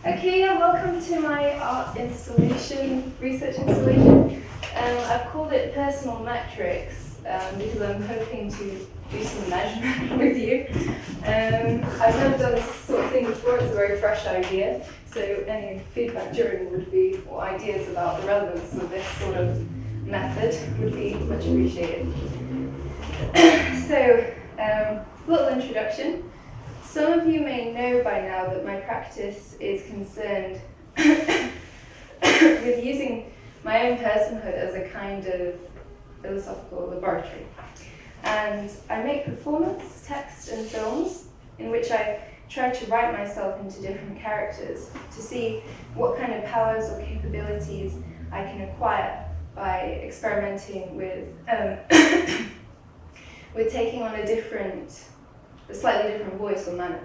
Okay, yeah, welcome to my art installation, research installation. I've called it personal metrics because I'm hoping to do some measurement with you. I've never done this sort of thing before, it's a very fresh idea, so any feedback during would be, or ideas about the relevance of this sort of method would be much appreciated. So, little introduction. Some of you may know by now that my practice is concerned with using my own personhood as a kind of philosophical laboratory. And I make performance, text, and films in which I try to write myself into different characters to see what kind of powers or capabilities I can acquire by experimenting with with taking on a slightly different voice or manner.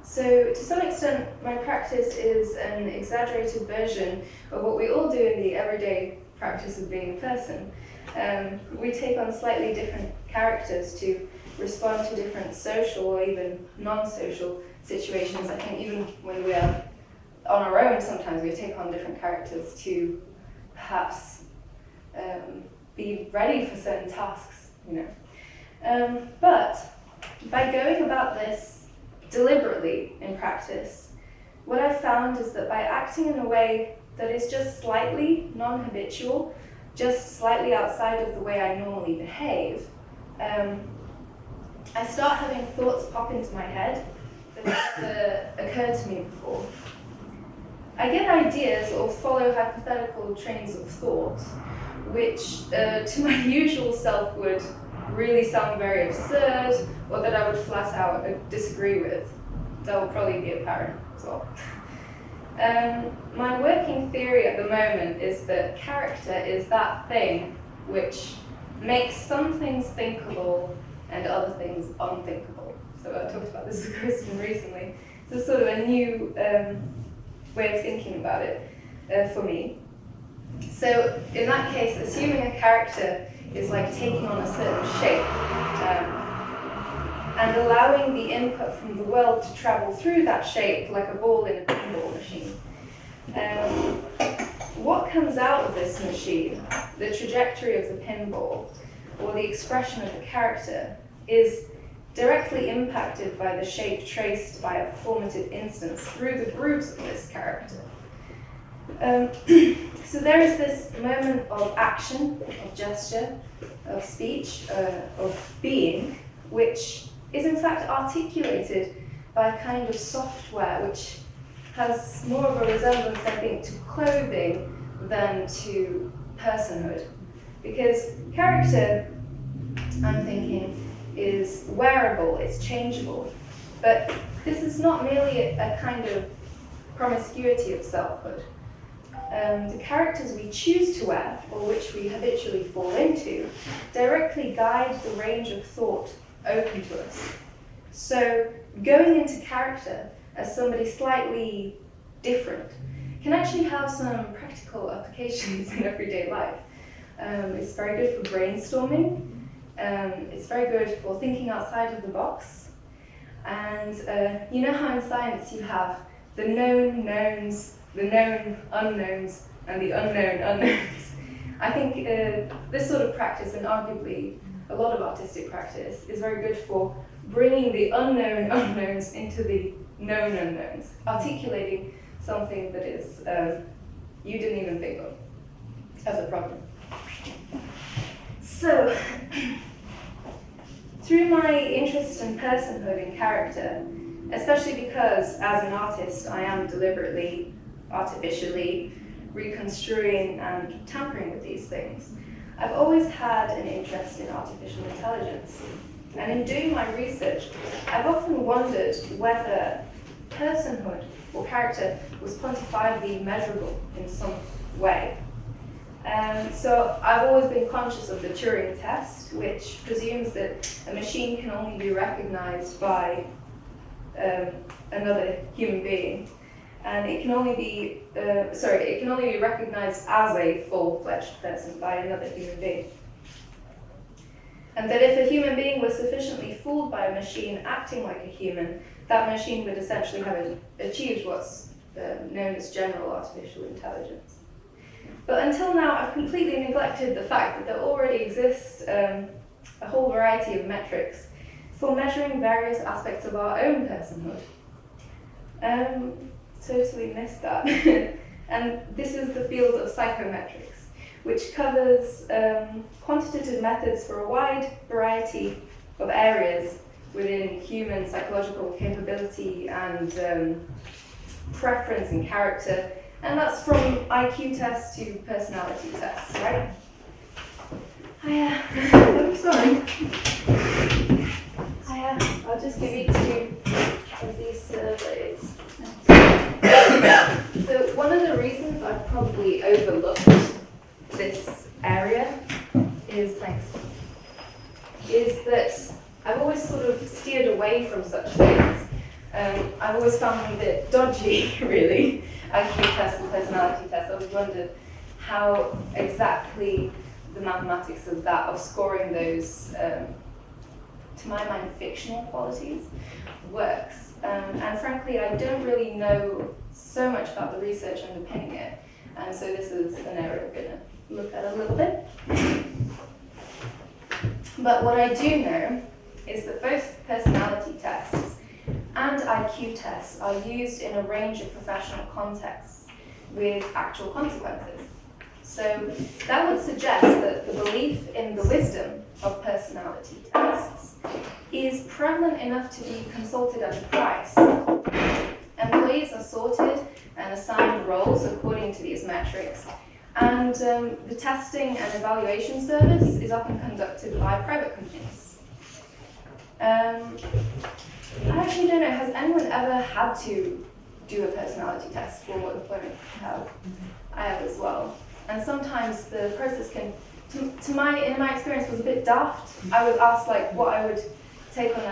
So to some extent, my practice is an exaggerated version of what we all do in the everyday practice of being a person. We take on slightly different characters to respond to different social or even non-social situations. I think even when we are on our own, sometimes we take on different characters to perhaps be ready for certain tasks, you know. But by going about this deliberately in practice, what I've found is that by acting in a way that is just slightly non-habitual, just slightly outside of the way I normally behave, I start having thoughts pop into my head that never occurred to me before. I get ideas or follow hypothetical trains of thought, which to my usual self would really sound very absurd, or that I would flat out disagree with. That will probably be apparent as well. My working theory at the moment is that character is that thing which makes some things thinkable and other things unthinkable. So I talked about this with Kristen recently. It's sort of a new way of thinking about it for me. So in that case, assuming a character is like taking on a certain shape and allowing the input from the world to travel through that shape like a ball in a pinball machine. What comes out of this machine, the trajectory of the pinball or the expression of the character, is directly impacted by the shape traced by a performative instance through the grooves of this character. So there is this moment of action, of gesture, of speech, of being, which is in fact articulated by a kind of software which has more of a resemblance, I think, to clothing than to personhood. Because character, I'm thinking, is wearable, it's changeable. But this is not merely a kind of promiscuity of selfhood. The characters we choose to wear, or which we habitually fall into, directly guide the range of thought open to us. So going into character as somebody slightly different can actually have some practical applications in everyday life. It's very good for brainstorming. It's very good for thinking outside of the box. And you know how in science you have the known knowns, the known unknowns, and the unknown unknowns. I think this sort of practice, and arguably a lot of artistic practice, is very good for bringing the unknown unknowns into the known unknowns, articulating something that is you didn't even think of as a problem. So, through my interest in personhood and character, especially because as an artist I am deliberately, artificially reconstruing and tampering with these things, I've always had an interest in artificial intelligence. And in doing my research, I've often wondered whether personhood or character was quantifiably measurable in some way. So I've always been conscious of the Turing test, which presumes that a machine can only be recognized by another human being, and it can only be recognized as a full-fledged person by another human being. And that if a human being was sufficiently fooled by a machine acting like a human, that machine would essentially have achieved what's known as general artificial intelligence. But until now, I've completely neglected the fact that there already exists a whole variety of metrics for measuring various aspects of our own personhood. Totally missed that. And this is the field of psychometrics, which covers quantitative methods for a wide variety of areas within human psychological capability and preference and character. And that's from IQ tests to personality tests, right? I'm sorry. I'll just give you 2 of these surveys. So one of the reasons I've probably overlooked this area is that I've always sort of steered away from such things. I've always found them a bit dodgy, really, IQ tests and personality tests. I've wondered how exactly the mathematics of that, of scoring those, to my mind, fictional qualities, works. And frankly, I don't really know so much about the research underpinning it. And so this is an area we're going to look at a little bit. But what I do know is that both personality tests and IQ tests are used in a range of professional contexts with actual consequences. So that would suggest that the belief in the wisdom of personality tests is prevalent enough to be consulted at a price. Employees are sorted and assigned roles according to these metrics, and the testing and evaluation service is often conducted by private companies. I actually don't know, has anyone ever had to do a personality test for employment? I have as well. And sometimes the process can, in my experience, was a bit daft. I would ask like what I would take on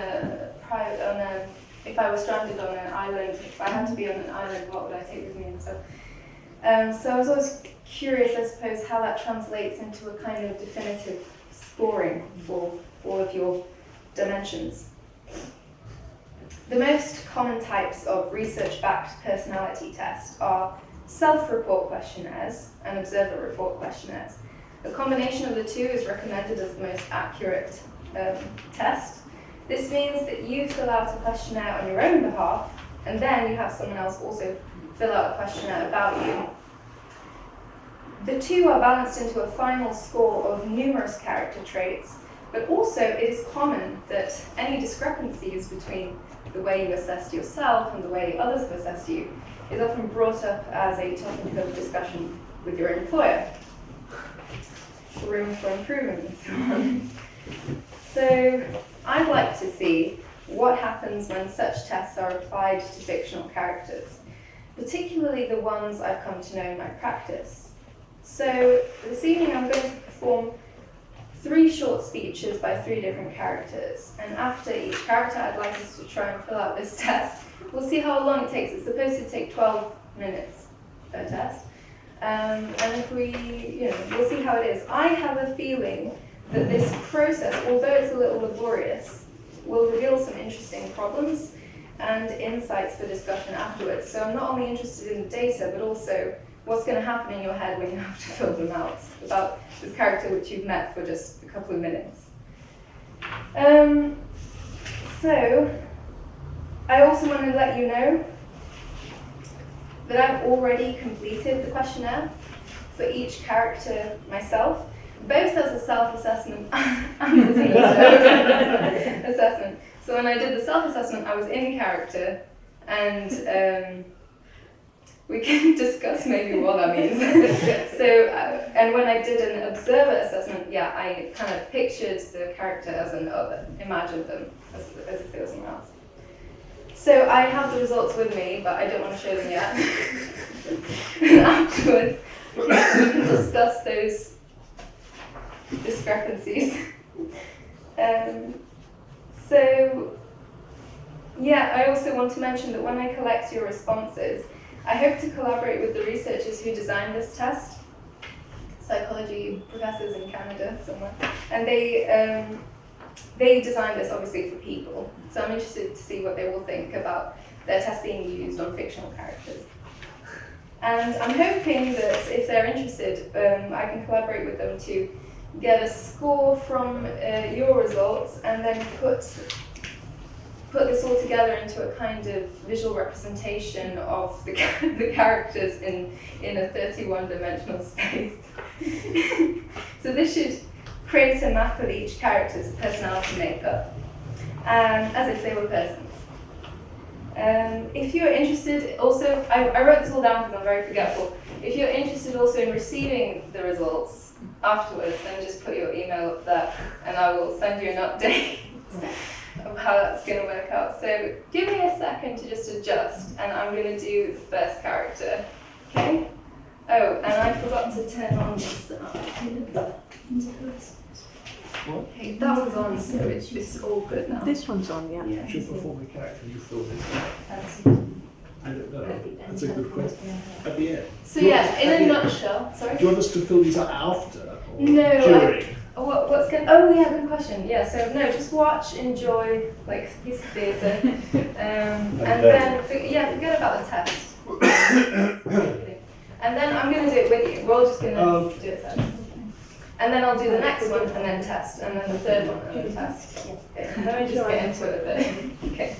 if I was stranded on an island, if I had to be on an island, what would I take with me and stuff. So I was always curious, I suppose, how that translates into a kind of definitive scoring for all of your dimensions. The most common types of research-backed personality tests are self-report questionnaires and observer report questionnaires. A combination of the two is recommended as the most accurate test. This means that you fill out a questionnaire on your own behalf, and then you have someone else also fill out a questionnaire about you. The two are balanced into a final score of numerous character traits, but also it is common that any discrepancies between the way you assessed yourself and the way others have assessed you is often brought up as a topic of discussion with your employer. Room for improvement and so on. So I'd like to see what happens when such tests are applied to fictional characters, particularly the ones I've come to know in my practice. So this evening I'm going to perform 3 short speeches by 3 different characters, and after each character I'd like us to try and fill out this test. We'll see how long it takes. It's supposed to take 12 minutes per test. And if we'll see how it is. I have a feeling that this process, although it's a little laborious, will reveal some interesting problems and insights for discussion afterwards. So I'm not only interested in the data, but also what's going to happen in your head when you have to fill them out about this character which you've met for just a couple of minutes. So I also want to let you know that I've already completed the questionnaire for each character myself, both as a self-assessment and as an observer assessment. So when I did the self-assessment, I was in character, and we can discuss maybe what that means. And when I did an observer assessment, I kind of pictured the character as an other, imagined them as if they were someone else. So I have the results with me, but I don't want to show them yet. And afterwards, we can discuss those discrepancies. I also want to mention that when I collect your responses, I hope to collaborate with the researchers who designed this test, psychology professors in Canada somewhere, and they designed this obviously for people, so I'm interested to see what they will think about their test being used on fictional characters. And I'm hoping that if they're interested, I can collaborate with them to get a score from your results and then put this all together into a kind of visual representation of the characters in a 31-dimensional space. So this should create a map of each character's personality makeup, as if they were persons. If you're interested, also, I wrote this all down because I'm very forgetful. If you're interested also in receiving the results afterwards, then just put your email up there and I will send you an update of how that's going to work out. So give me a second to just adjust, and I'm going to do the first character. Okay? Oh, and I forgot to turn on this. Okay, that one's on, so it's all good now. This one's on, yeah. Should you perform a character you thought this? I don't know. That's a good question. At the end. So yeah, in a nutshell, sorry? Do you want us to fill these out after or No, during? What's going? Oh yeah, good question. Yeah, so no, just watch, enjoy, like a piece of theatre, and then forget about the test. And then I'm going to do it with you. We're all just going to do it first. And then I'll do the next one and then test, and then the third one and then test. Okay, let me just get into it a bit. Okay.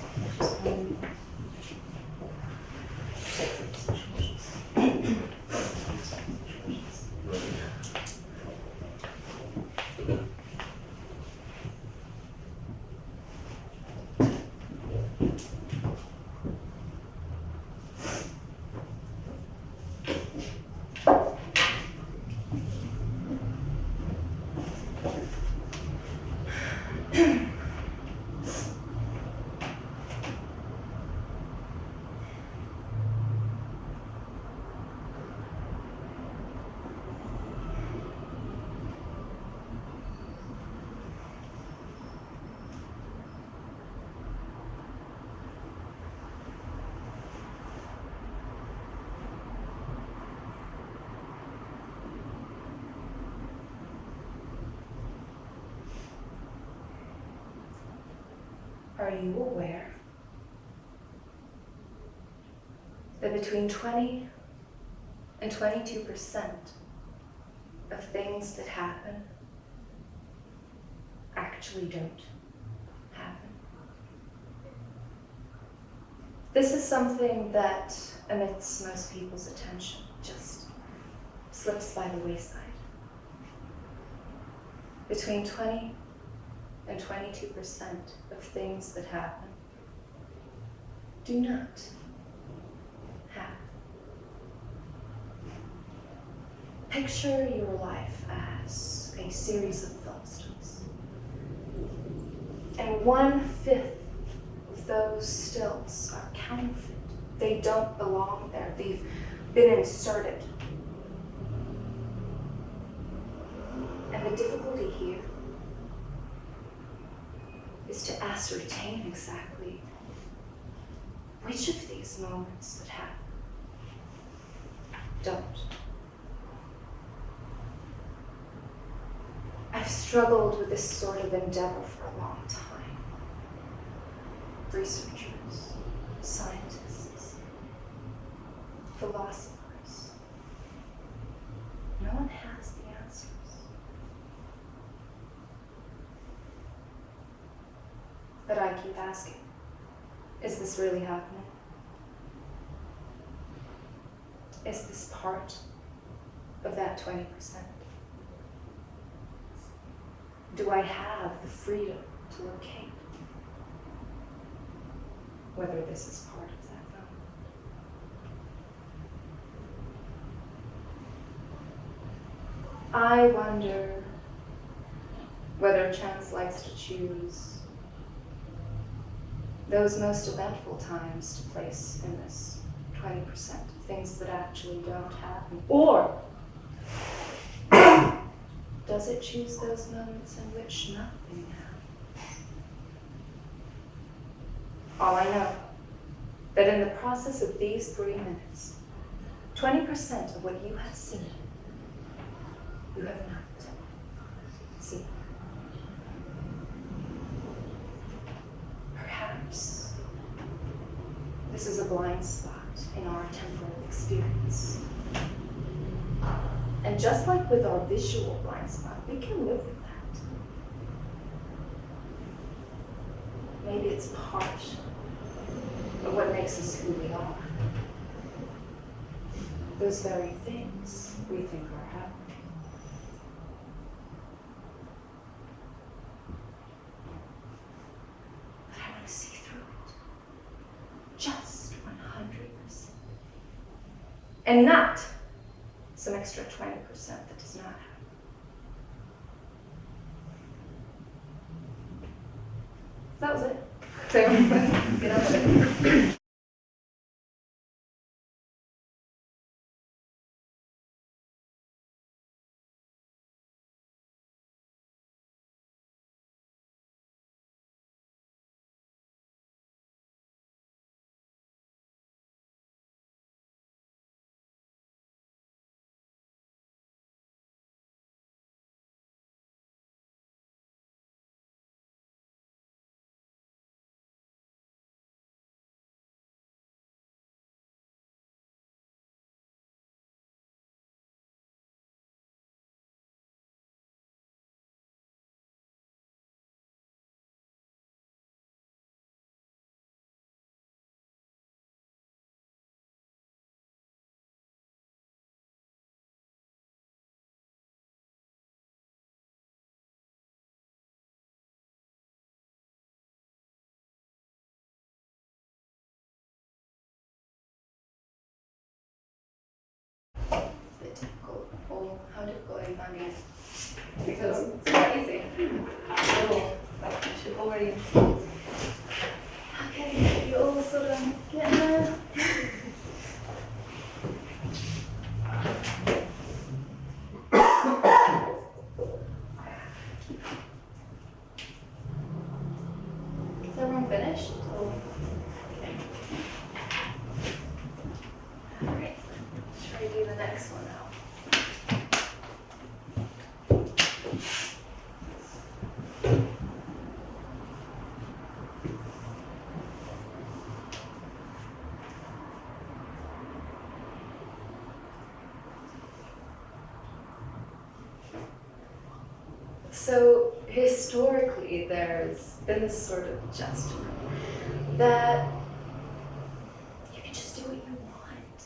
Are you aware that between 20 and 22% of things that happen actually don't happen? This is something that, amidst most people's attention, just slips by the wayside. Between 20 and 22% of things that happen do not happen. Picture your life as a series of film stills. And 1/5 of those stills are counterfeit. They don't belong there. They've been inserted. And the difficulty here is to ascertain exactly which of these moments that happen don't. I've struggled with this sort of endeavor for a long time. Researchers, scientists, philosophers. No one has the answers. But I keep asking, is this really happening? Is this part of that 20%? Do I have the freedom to locate whether this is part of that moment? I wonder whether chance likes to choose those most eventful times to place in this 20%, things that actually don't happen. Or does it choose those moments in which nothing happens? All I know, that in the process of these 3 minutes, 20% of what you have seen, you have not seen. This is a blind spot in our temporal experience. And just like with our visual blind spot, we can live with that. Maybe it's part of what makes us who we are. Those very things we think are happening. But I want to see through it. Just 100%. And not some extra 20% that does not happen. That was it. So, let's get on with it. Typical, how difficult are you finding it? Because it's quite easy. Oh, that should already. Okay, you all sort of get there. Is everyone finished? Oh. Okay. Alright, let's try to do the next one now. So historically, there's been this sort of gesture that you can just do what you want,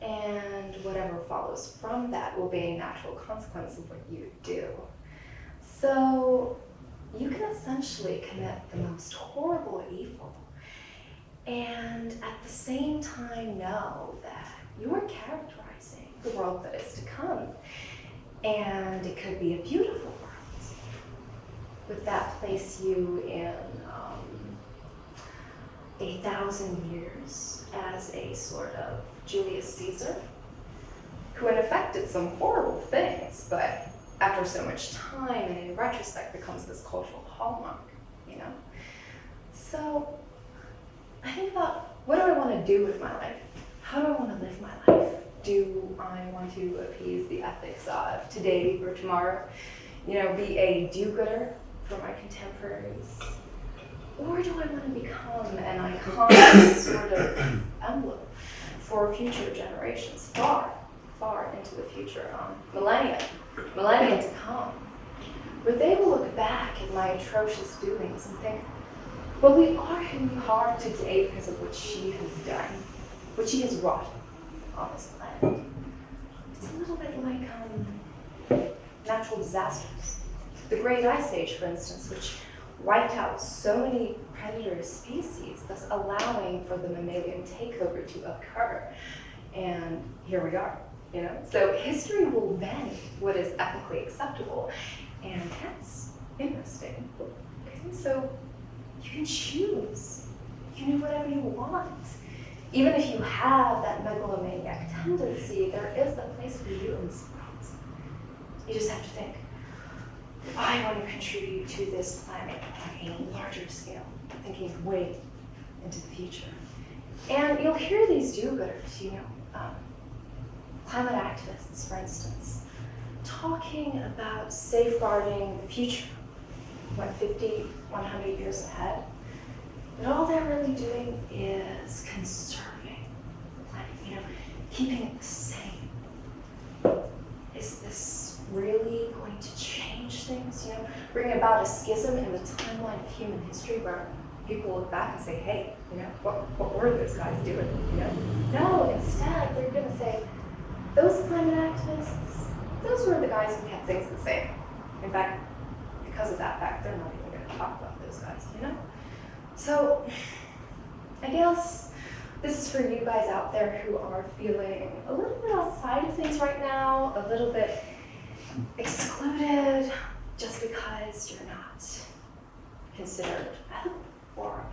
and whatever follows from that will be a natural consequence of what you do. So you can essentially commit the most horrible evil, and at the same time know that you are characterizing the world that is to come. And it could be a beautiful world. Would that place you in 1,000 years as a sort of Julius Caesar, who in effect did some horrible things, but after so much time and in retrospect becomes this cultural hallmark, you know? So I think about, what do I want to do with my life? How do I want to live my life? Do I want to appease the ethics of today for tomorrow? You know, be a do-gooder for my contemporaries? Or do I want to become an iconic sort of emblem for future generations, far, far into the future, millennia to come, where they will look back at my atrocious doings and think, well, we are who we are today because of what she has done, what she has wrought on this planet. It's a little bit like natural disasters. The Great Ice Age, for instance, which wiped out so many predator species, thus allowing for the mammalian takeover to occur. And here we are, you know? So history will bend what is ethically acceptable, and that's interesting. Okay, so you can choose. You can do whatever you want. Even if you have that megalomaniac tendency, there is a place for you in this world. You just have to think, I want to contribute to this planet on a larger scale, thinking way into the future. And you'll hear these do-gooders, you know, climate activists, for instance, talking about safeguarding the future, 50, 100 years ahead. But all they're really doing is conserving the planet, keeping it the same. Is this really going to change things, bring about a schism in the timeline of human history where people look back and say, hey, what were those guys doing, No, instead, they're going to say, those climate activists, those were the guys who kept things the same. In fact, because of that fact, they're not even going to talk about those guys, So, I guess this is for you guys out there who are feeling a little bit outside of things right now, a little bit excluded just because you're not considered ethical or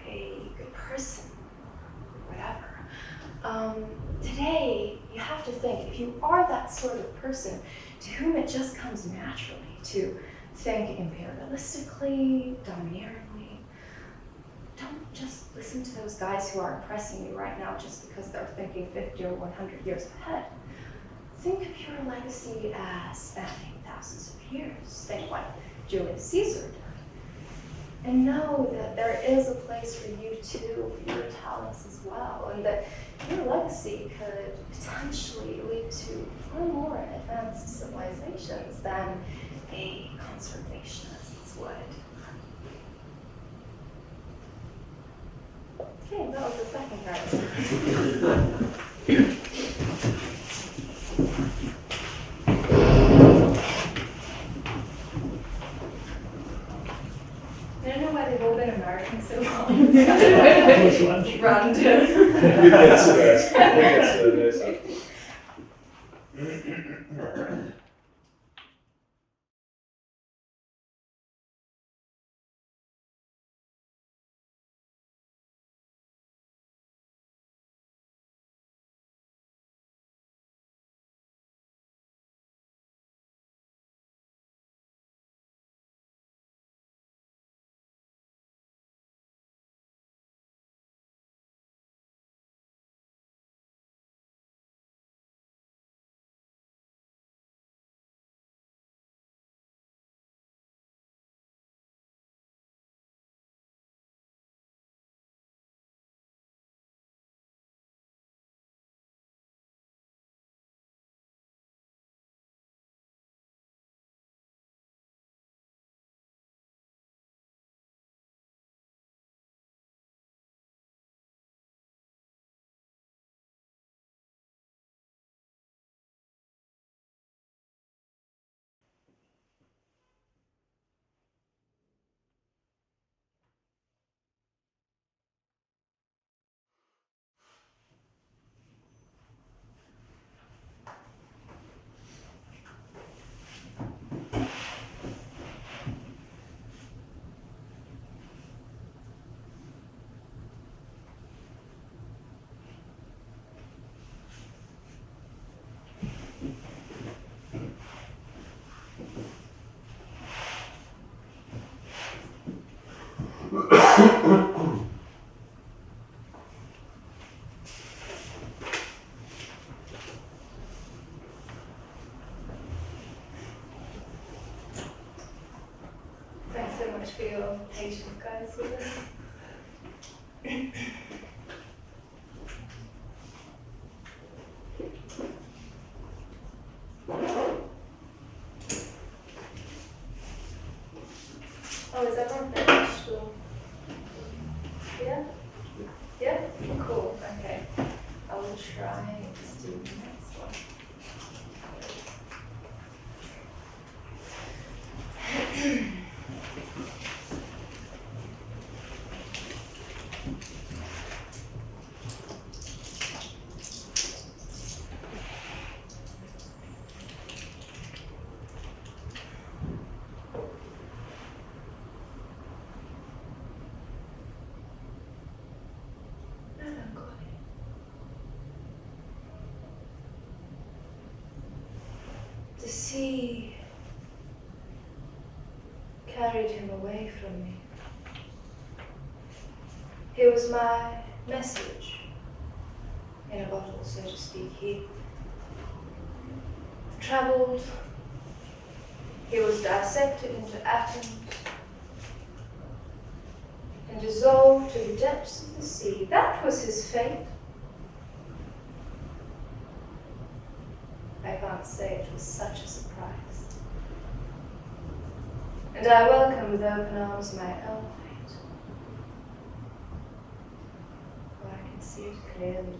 a good person, whatever. Today, you have to think, if you are that sort of person to whom it just comes naturally to think imperialistically, domineeringly, don't just listen to those guys who are impressing you right now just because they're thinking 50 or 100 years ahead. Think of your legacy as spanning thousands of years. Think like Julius Caesar did. And know that there is a place for you too, for your talents as well, and that your legacy could potentially lead to far more advanced civilizations than a conservationist would. Okay, that was the second part. I don't know why they've all been American so long. Random. We'll get to that. Thanks so much for your patience, guys, with this. Oh, is everyone finished? Or... Yeah? Yeah? Cool, okay. I will try to do the next one. The sea carried him away from me. He was my message in a bottle, so to speak. He traveled, he was dissected into atoms, and dissolved to the depths of the sea. That was his fate. I can't say it was such a surprise. And I welcome with open arms my own fate. For I can see it clearly.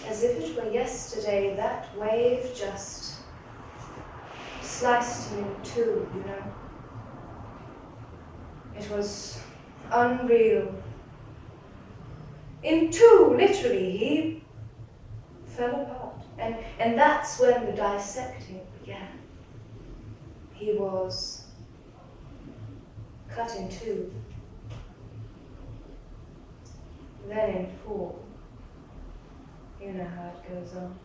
As if it were yesterday, that wave just sliced him in two, you know. It was unreal. In two, literally, he fell apart. And that's when the dissecting began. He was cut in two, then in four. You know how it goes on.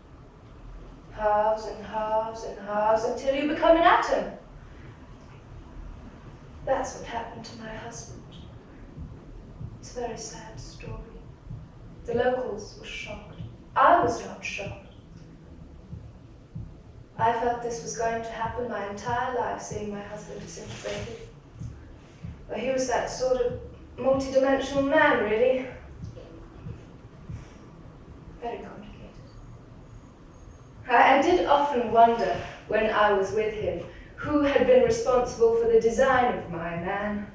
Halves and halves and halves until you become an atom. That's what happened to my husband. It's a very sad story. The locals were shocked. I was not shocked. I felt this was going to happen my entire life, seeing my husband disintegrated. But he was that sort of multi-dimensional man, really. Very complicated. I did often wonder, when I was with him, who had been responsible for the design of my man.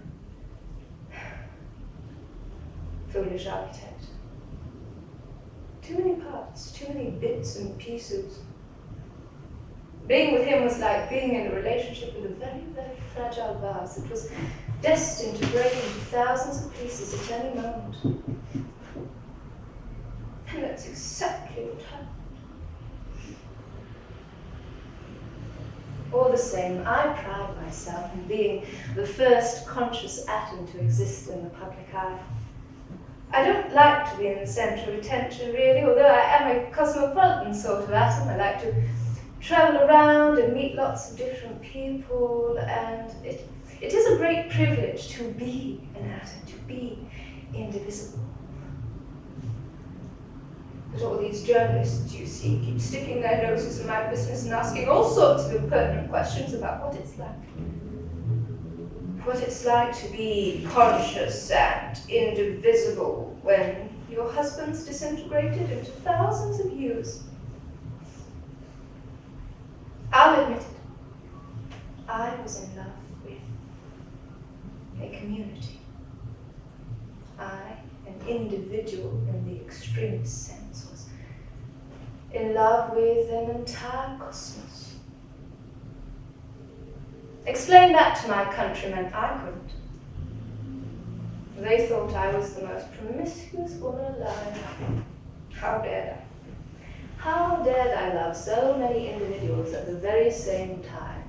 Foolish architect. Too many parts, too many bits and pieces. Being with him was like being in a relationship with a very, very fragile vase that was destined to break into thousands of pieces at any moment. And that's exactly what happened. All the same, I pride myself in being the first conscious atom to exist in the public eye. I don't like to be in the centre of attention, really, although I am a cosmopolitan sort of atom. I like to travel around and meet lots of different people, and it is a great privilege to be an atom, to be indivisible. But all these journalists you see keep sticking their noses in my business and asking all sorts of impertinent questions about what it's like. What it's like to be conscious and indivisible when your husband's disintegrated into thousands of years. I'll admit it. I was in love with a community. I, an individual in the extremest sense, was in love with an entire cosmos. Explain that to my countrymen. I couldn't. They thought I was the most promiscuous woman alive. How dared I? How dared I love so many individuals at the very same time?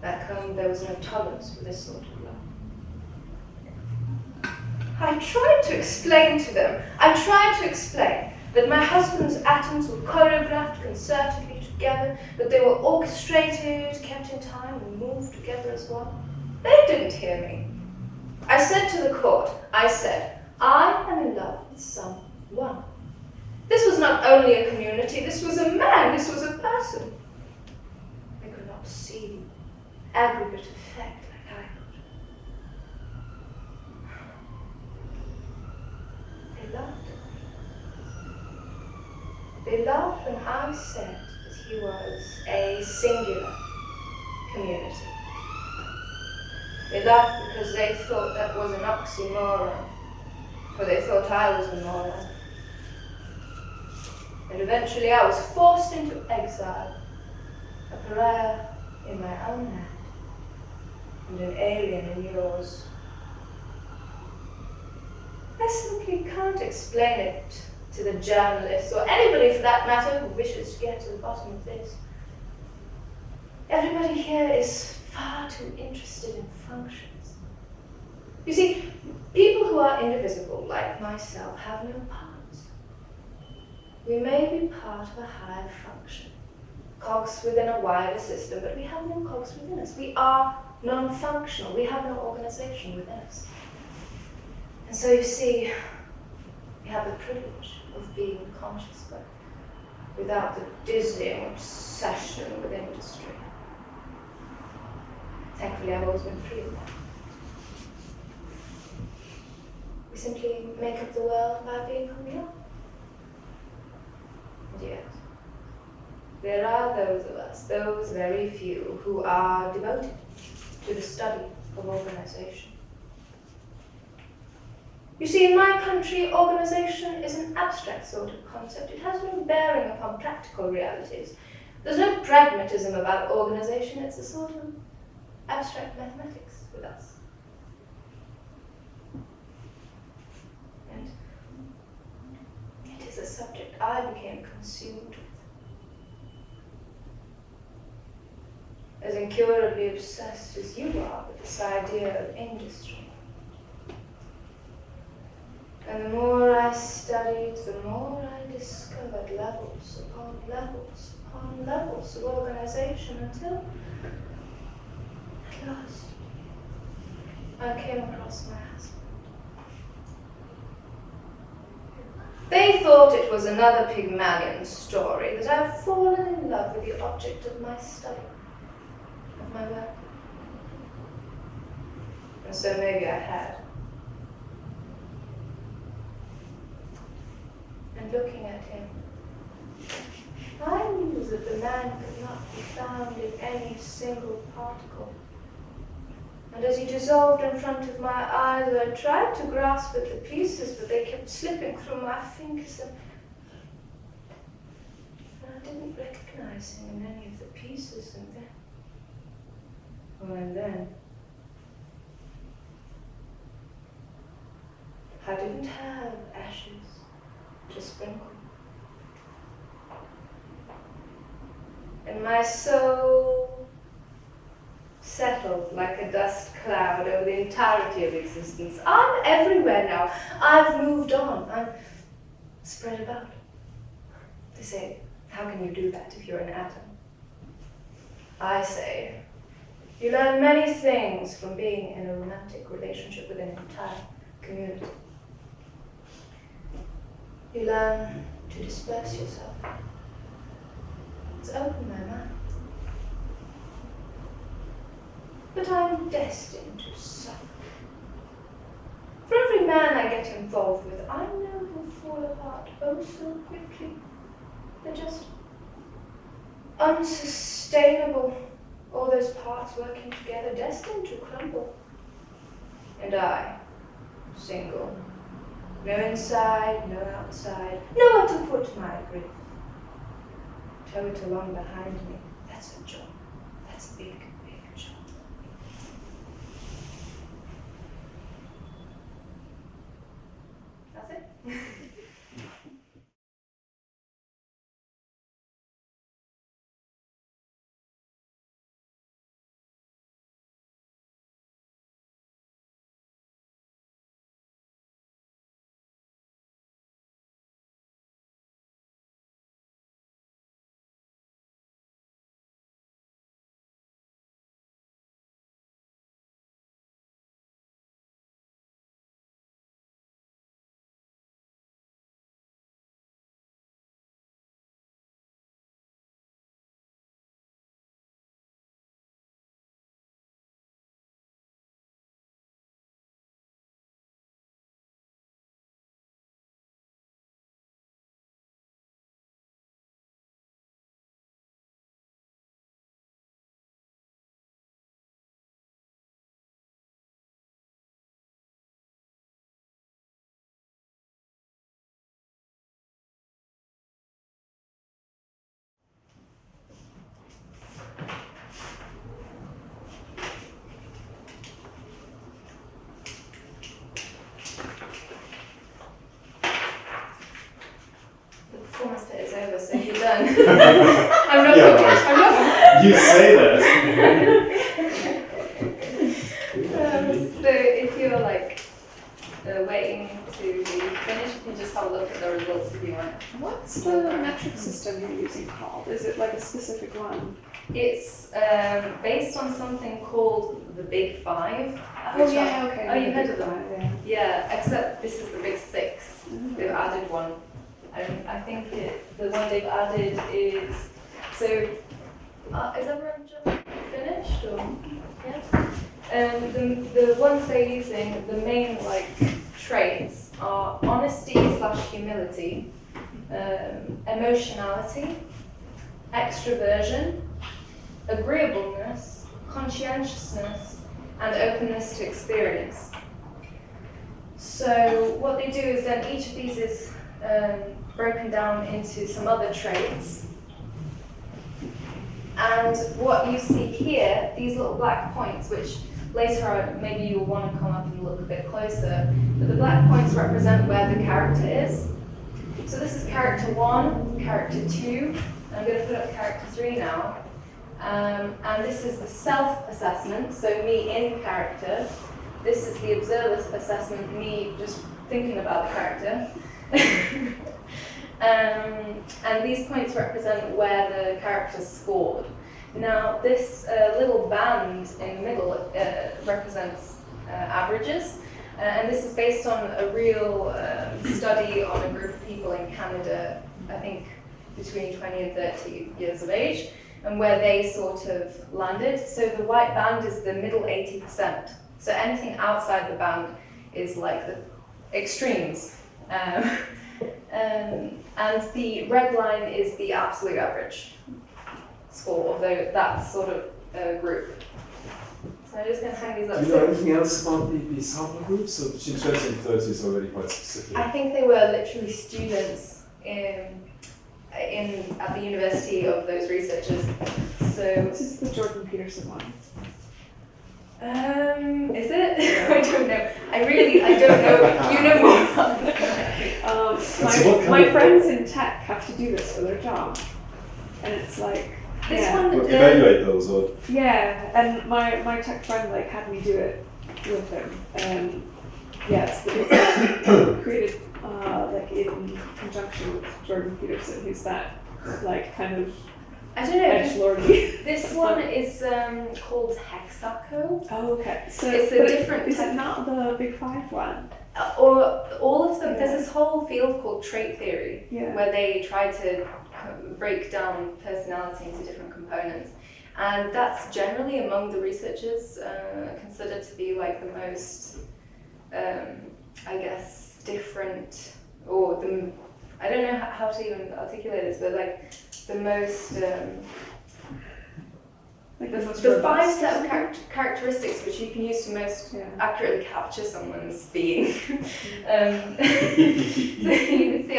Back home, there was no tolerance for this sort of love. I tried to explain to them, that my husband's atoms were choreographed concertedly together, that they were orchestrated, kept in time, and moved together as one. They didn't hear me. I said to the court, I am in love with someone. This was not only a community, this was a man, this was a person. They could not see the aggregate effect like I could. They laughed. They laughed when I said that he was a singular community. They laughed because they thought that was an oxymoron, for they thought I was a moron. And eventually I was forced into exile, a pariah in my own land, and an alien in yours. I simply can't explain it to the journalists, or anybody for that matter who wishes to get to the bottom of this. Everybody here is far too interested in functions. You see, people who are indivisible, like myself, have no parts. We may be part of a higher function, cogs within a wider system, but we have no cogs within us. We are non-functional. We have no organization within us. And so you see, we have the privilege of being conscious, but without the dizzying obsession with industry. Thankfully, I've always been free of that. simply make up the world by being who we are. And yet, there are those of us, those very few, who are devoted to the study of organization. You see, in my country, organization is an abstract sort of concept. It has no bearing upon practical realities. There's no pragmatism about organization. It's a sort of abstract mathematics with us. And it is a subject I became consumed with. As incurably obsessed as you are with this idea of industry. And the more I studied, the more I discovered levels upon levels upon levels of organization until, at last, I came across my husband. They thought it was another Pygmalion story, that I've fallen in love with the object of my study, of my work. And so maybe I had. And looking at him, I knew that the man could not be found in any single particle. And as he dissolved in front of my eyes, I tried to grasp at the pieces, but they kept slipping through my fingers, and I didn't recognize him in any of the pieces. And then, I didn't have ashes to sprinkle. And my soul settled like a dust cloud over the entirety of existence. I'm everywhere now. I've moved on. I'm spread about. They say, how can you do that if you're an atom? I say, you learn many things from being in a romantic relationship with an entire community. You learn to disperse yourself. It's opened my mind. But I'm destined to suffer. For every man I get involved with, I know he'll fall apart oh so quickly. They're just unsustainable. All those parts working together, destined to crumble. And I, single, no inside, no outside, nowhere to put my grief. Tow it along behind me. That's a job. That's a big, big job. That's it. Performance bit is over, so you're done. I'm not. Yeah, right. I'm not. You say that. So if you're like waiting to finish, you can just have a look at the results if you want. What's the metric system you're using called? Is it like a specific one? It's based on something called the Big Five. Oh yeah, okay. Oh, you The heard big of them? five, yeah. Yeah, except this is the Big Six. Mhm. They've added one. I think the one they've added is, so, is everyone just finished or, yeah? The ones they're using, the main like traits are honesty/humility, emotionality, extroversion, agreeableness, conscientiousness, and openness to experience. So what they do is then each of these is broken down into some other traits. And what you see here, these little black points, which later on maybe you'll want to come up and look a bit closer, but the black points represent where the character is. So this is character 1, character 2, and I'm going to put up character 3 now. And this is the self-assessment, so me in character. This is the observer assessment, me just thinking about the character. And these points represent where the character scored. Now, this little band in the middle represents averages, and this is based on a real study on a group of people in Canada, I think between 20 and 30 years of age, and where they sort of landed. So the white band is the middle 80%. So anything outside the band is like the extremes. And the red line is the absolute average score of that sort of group. So I'm just going to hang these up. Do you know anything else about the sample group? So between 20 and 30 is already quite specific. I think they were literally students at the university of those researchers. So This is the Jordan Peterson one. is it? I don't know. I don't know. You know more about this. My friends in tech have to do this for their job, and it's like This one. Evaluate those, or and my tech friend like had me do it with him, and it's created like in conjunction with Jordan Peterson, who's that like kind of I don't know. edgelordy. This one is called Hexaco. Oh, okay. So It's a different Is type. it not the Big Five one? Or all of them. There's this whole field called trait theory, Yeah. where they try to break down personality into different components, and that's generally among the researchers considered to be like the most, I guess, different, or the I don't know how to even articulate this, but like the most. The 5 set of characteristics which you can use to most accurately capture someone's being. So you can see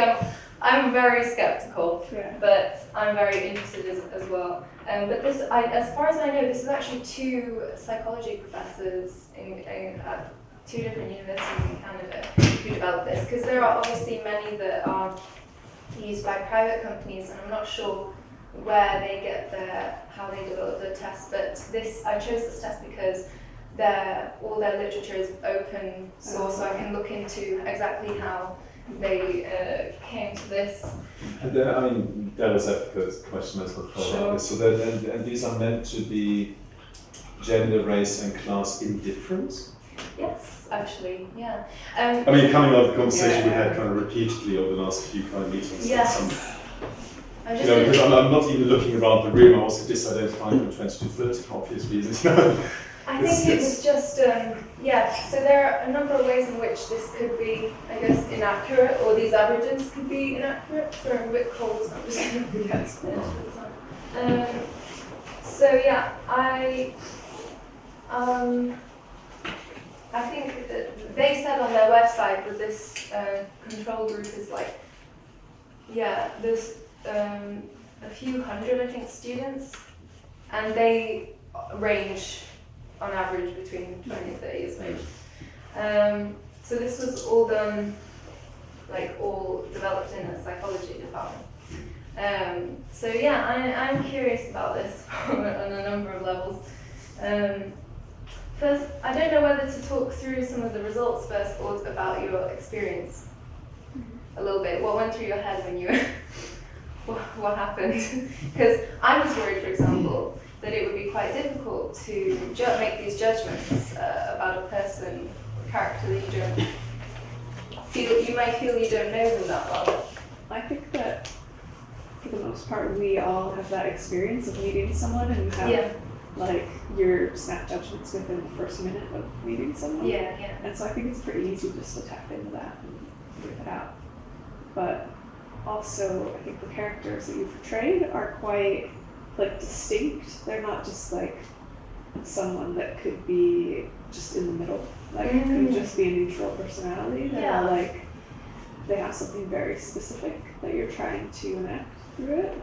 I'm very skeptical, but I'm very interested as well. But this, as far as I know, this is actually 2 psychology professors at 2 different universities in Canada who developed this, because there are obviously many that are used by private companies, and I'm not sure where they get how they develop the test, but I chose this test because all their literature is open source, so I can look into exactly how they came to this. And then, I mean, devil's advocate question as well. Sure. So and these are meant to be gender, race, and class indifferent. Yes, actually, yeah. I mean, coming out of the conversation we had kind of repeatedly over the last few kind of meetings. Yes. Because I'm not even looking around the room, I'm also disidentifying from 20 to 30 for obvious reasons. I think it was just, so there are a number of ways in which this could be, I guess, inaccurate, or these averages could be inaccurate. Sorry, I'm a bit cold, so I'm just going to finish I think that they said on their website that this control group is like, there's a few hundred, I think, students, and they range on average between 20 and 30 years of age. So this was all done, all developed in a psychology department. I'm curious about this on a number of levels. First, I don't know whether to talk through some of the results first, or about your experience a little bit. What went through your head when you what happened? Because I was worried, for example, that it would be quite difficult to make these judgments about a person, a character that you might feel you don't know them that well. I think that for the most part we all have that experience of meeting someone and you have like your snap judgments within the first minute of meeting someone. Yeah, yeah. And so I think it's pretty easy just to tap into that and figure it out. But also, I think the characters that you portrayed are quite like distinct. They're not just like someone that could be just in the middle, like could just be a neutral personality. They're like they have something very specific that you're trying to enact through it.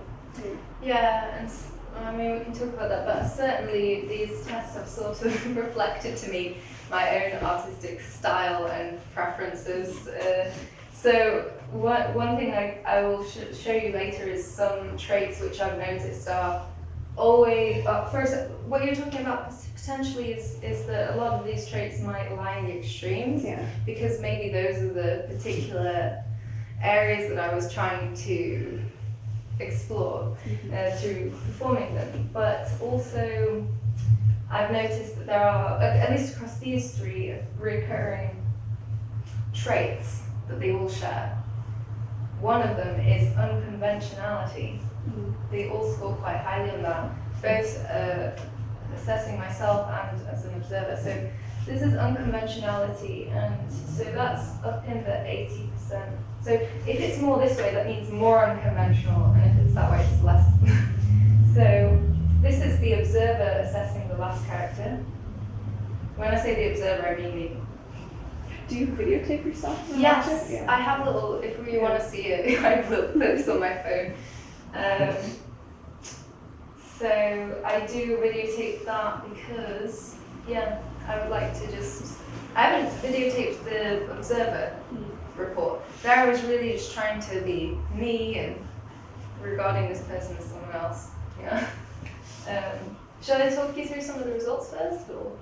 Yeah, and I mean we can talk about that, but certainly these tests have sort of reflected to me my own artistic style and preferences. So one thing I will show you later is some traits which I've noticed are always, first, what you're talking about potentially is that a lot of these traits might lie in the extremes, because maybe those are the particular areas that I was trying to explore through performing them. But also, I've noticed that there are, at least across these three, recurring traits that they all share. One of them is unconventionality. They all score quite highly on that, both assessing myself and as an observer. So this is unconventionality, and so that's up in the 80%. So if it's more this way, that means more unconventional, and if it's that way, it's less. So this is the observer assessing the last character. When I say the observer, I mean me. Do you videotape yourself? Yes, Yeah. I have little, if you want to see it, I have little clips on my phone. So I do videotape that because, I would like to I haven't videotaped the observer report. There I was really just trying to be me and regarding this person as someone else. Shall I talk you through some of the results first, or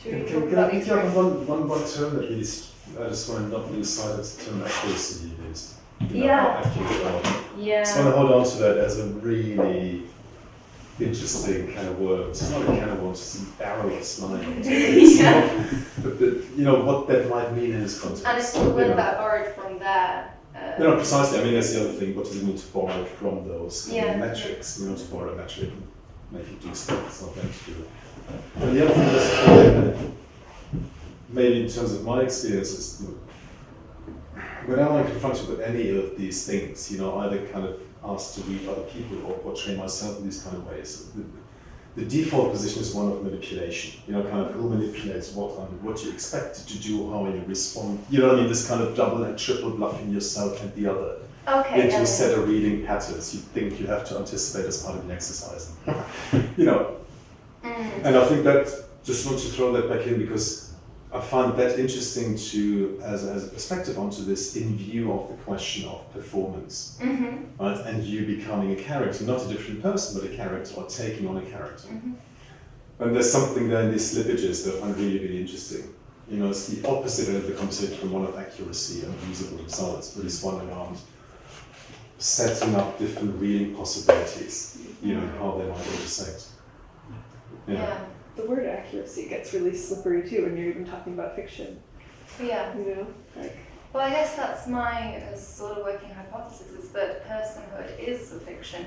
should we talk about each one? One term that really, I just want to not lose sight of the term accuracy you used. Yeah. So I want to hold on to that as a really interesting kind of word. It's not a can of worms, it's an arrow of slime. But what that might mean in this context. And it's the word that I borrowed from there. Precisely. I mean, that's the other thing. What does it mean to borrow from those metrics? To borrow a metric and make it do stuff it's not meant to do. And the other thing that's maybe in terms of my experiences, whenever I'm confronted with any of these things, either kind of asked to read other people or portray myself in these kind of ways, the default position is one of manipulation. Kind of who manipulates what you expect to do, how you respond. This kind of double and triple bluffing yourself and the other into a set of reading patterns you think you have to anticipate as part of the exercise. And I think that, just want to throw that back in because I find that interesting as a perspective onto this in view of the question of performance, right? And you becoming a character, not a different person, but a character, or taking on a character. And there's something there in these slippages that I find really, really interesting. It's the opposite end of the conversation from one of accuracy and usable results, but it's one around setting up different reading possibilities, how they might intersect. The word accuracy gets really slippery too when you're even talking about fiction. Well, I guess that's my sort of working hypothesis, is that personhood is a fiction,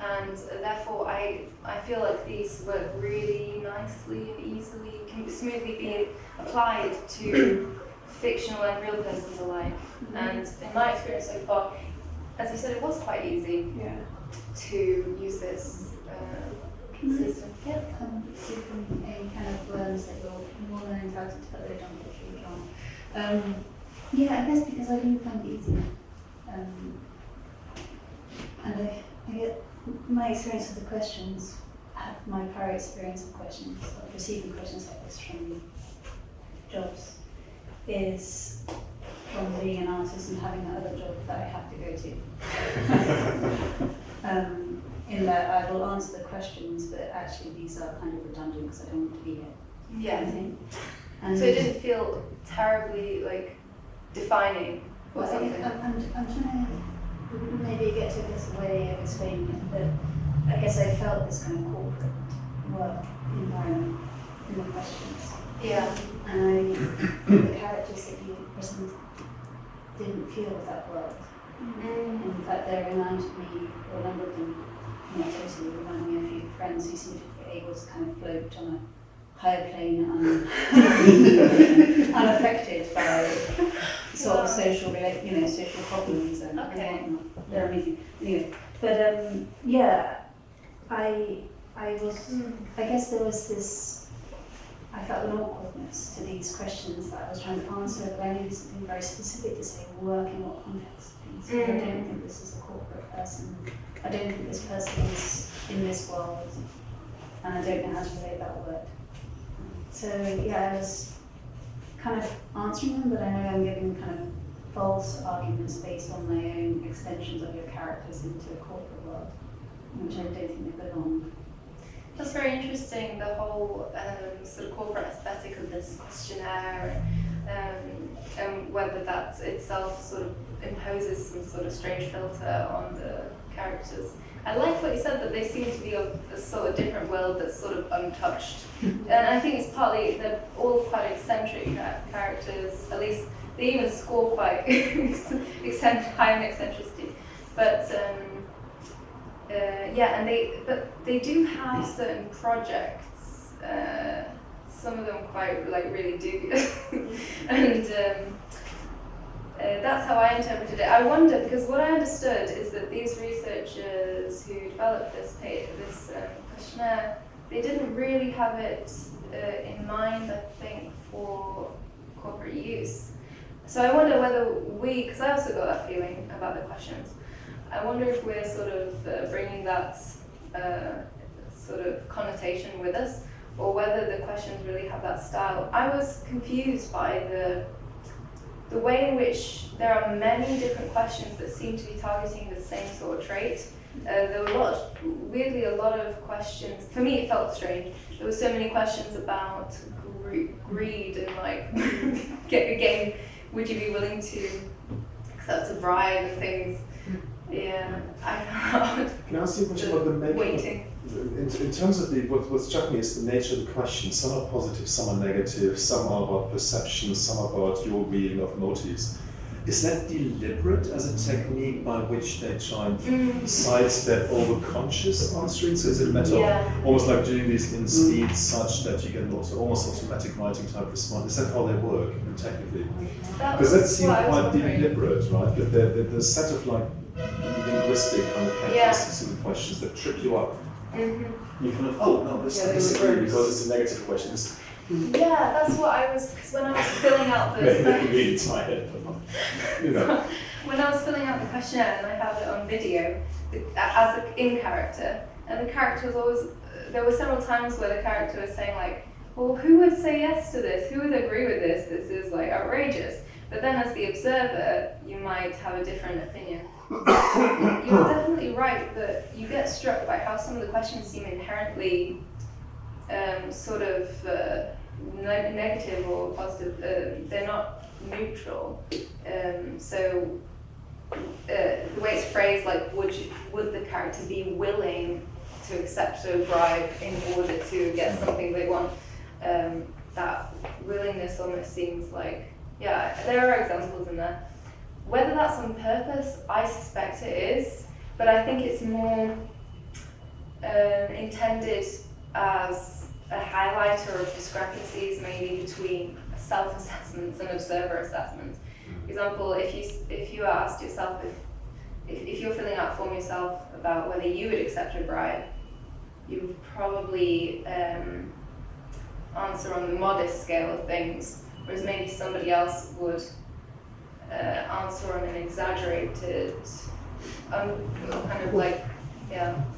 and therefore I feel like these work really nicely and easily, can smoothly be applied to fictional and real persons alike. And in my experience so far, as you said, it was quite easy to use this system. Different kind of words that you're more than entitled to put those on if you want. I guess because I do find it easy. And I get my experience with the questions, my prior experience of questions, or receiving questions like this from jobs, is from being an artist and having that other job that I have to go to. In that I will answer the questions, but actually these are kind of redundant because I don't want to be here. And so it didn't feel terribly defining or something. I'm trying to maybe get to this way of explaining it, but I guess I felt this kind of corporate work environment in the questions. And the characters that you presented didn't feel that world. In fact, they reminded me, or a number of them not totally, reminding me of a few friends who seem to be able to kind of float on a higher plane unaffected by sort of social problems and whatnot. They're amazing. Anyway, but I guess there was this, I felt an awkwardness to these questions that I was trying to answer, but I needed something very specific to say, work in what context. I don't think this is a corporate person. I don't think this person is in this world, and I don't know how to relate that word. So yeah, I was kind of answering them, but I know I'm giving kind of false arguments based on my own extensions of your characters into the corporate world, which I don't think they belong. That's very interesting, the whole sort of corporate aesthetic of this questionnaire, and whether that itself sort of imposes some sort of strange filter on the characters. I like what you said, that they seem to be of a sort of different world that's sort of untouched. And I think it's partly, they're all quite eccentric characters, at least they even score quite high in eccentricity. But but they do have certain projects, some of them quite really dubious, and that's how I interpreted it. I wonder, because what I understood is that these researchers who developed this questionnaire, they didn't really have it in mind, I think, for corporate use. So I wonder whether because I also got that feeling about the questions, I wonder if we're sort of bringing that sort of connotation with us, or whether the questions really have that style. I was confused by the way in which there are many different questions that seem to be targeting the same sort of trait. There were weirdly a lot of questions. For me, it felt strange. There were so many questions about greed and getting. Would you be willing to accept a bribe and things? Yeah, I found. Can I ask you a question about the making? Waiting. In terms of what struck me is the nature of the question. Some are positive, some are negative, some are about perception, some are about your reading of motives. Is that deliberate as a technique by which they try and sidestep over-conscious answering? So is it a matter of almost like doing this in speed such that you get almost automatic writing type response? Is that how they work technically? Because that seemed quite deliberate, right? But there's a set of linguistic kind of characteristics of the questions that trip you up. You kind of, oh no, this disagree because it's a negative question. Yeah, that's what I was, because when I was filling out the... really tired, When I was filling out the questionnaire and I had it on video, as an in character, and the character was always, there were several times where the character was saying well, who would say yes to this? Who would agree with this? This is outrageous. But then as the observer, you might have a different opinion. You're definitely right that you get struck by how some of the questions seem inherently negative or positive. They're not neutral. So the way it's phrased, would the character be willing to accept a bribe in order to get something they want? That willingness almost seems there are examples in there. Whether that's on purpose, I suspect it is, but I think it's more intended as a highlighter of discrepancies maybe between self-assessments and observer assessments. For example, if you asked yourself, if you're filling out a form yourself about whether you would accept a bribe, you would probably answer on the modest scale of things, whereas maybe somebody else would answer on an exaggerated,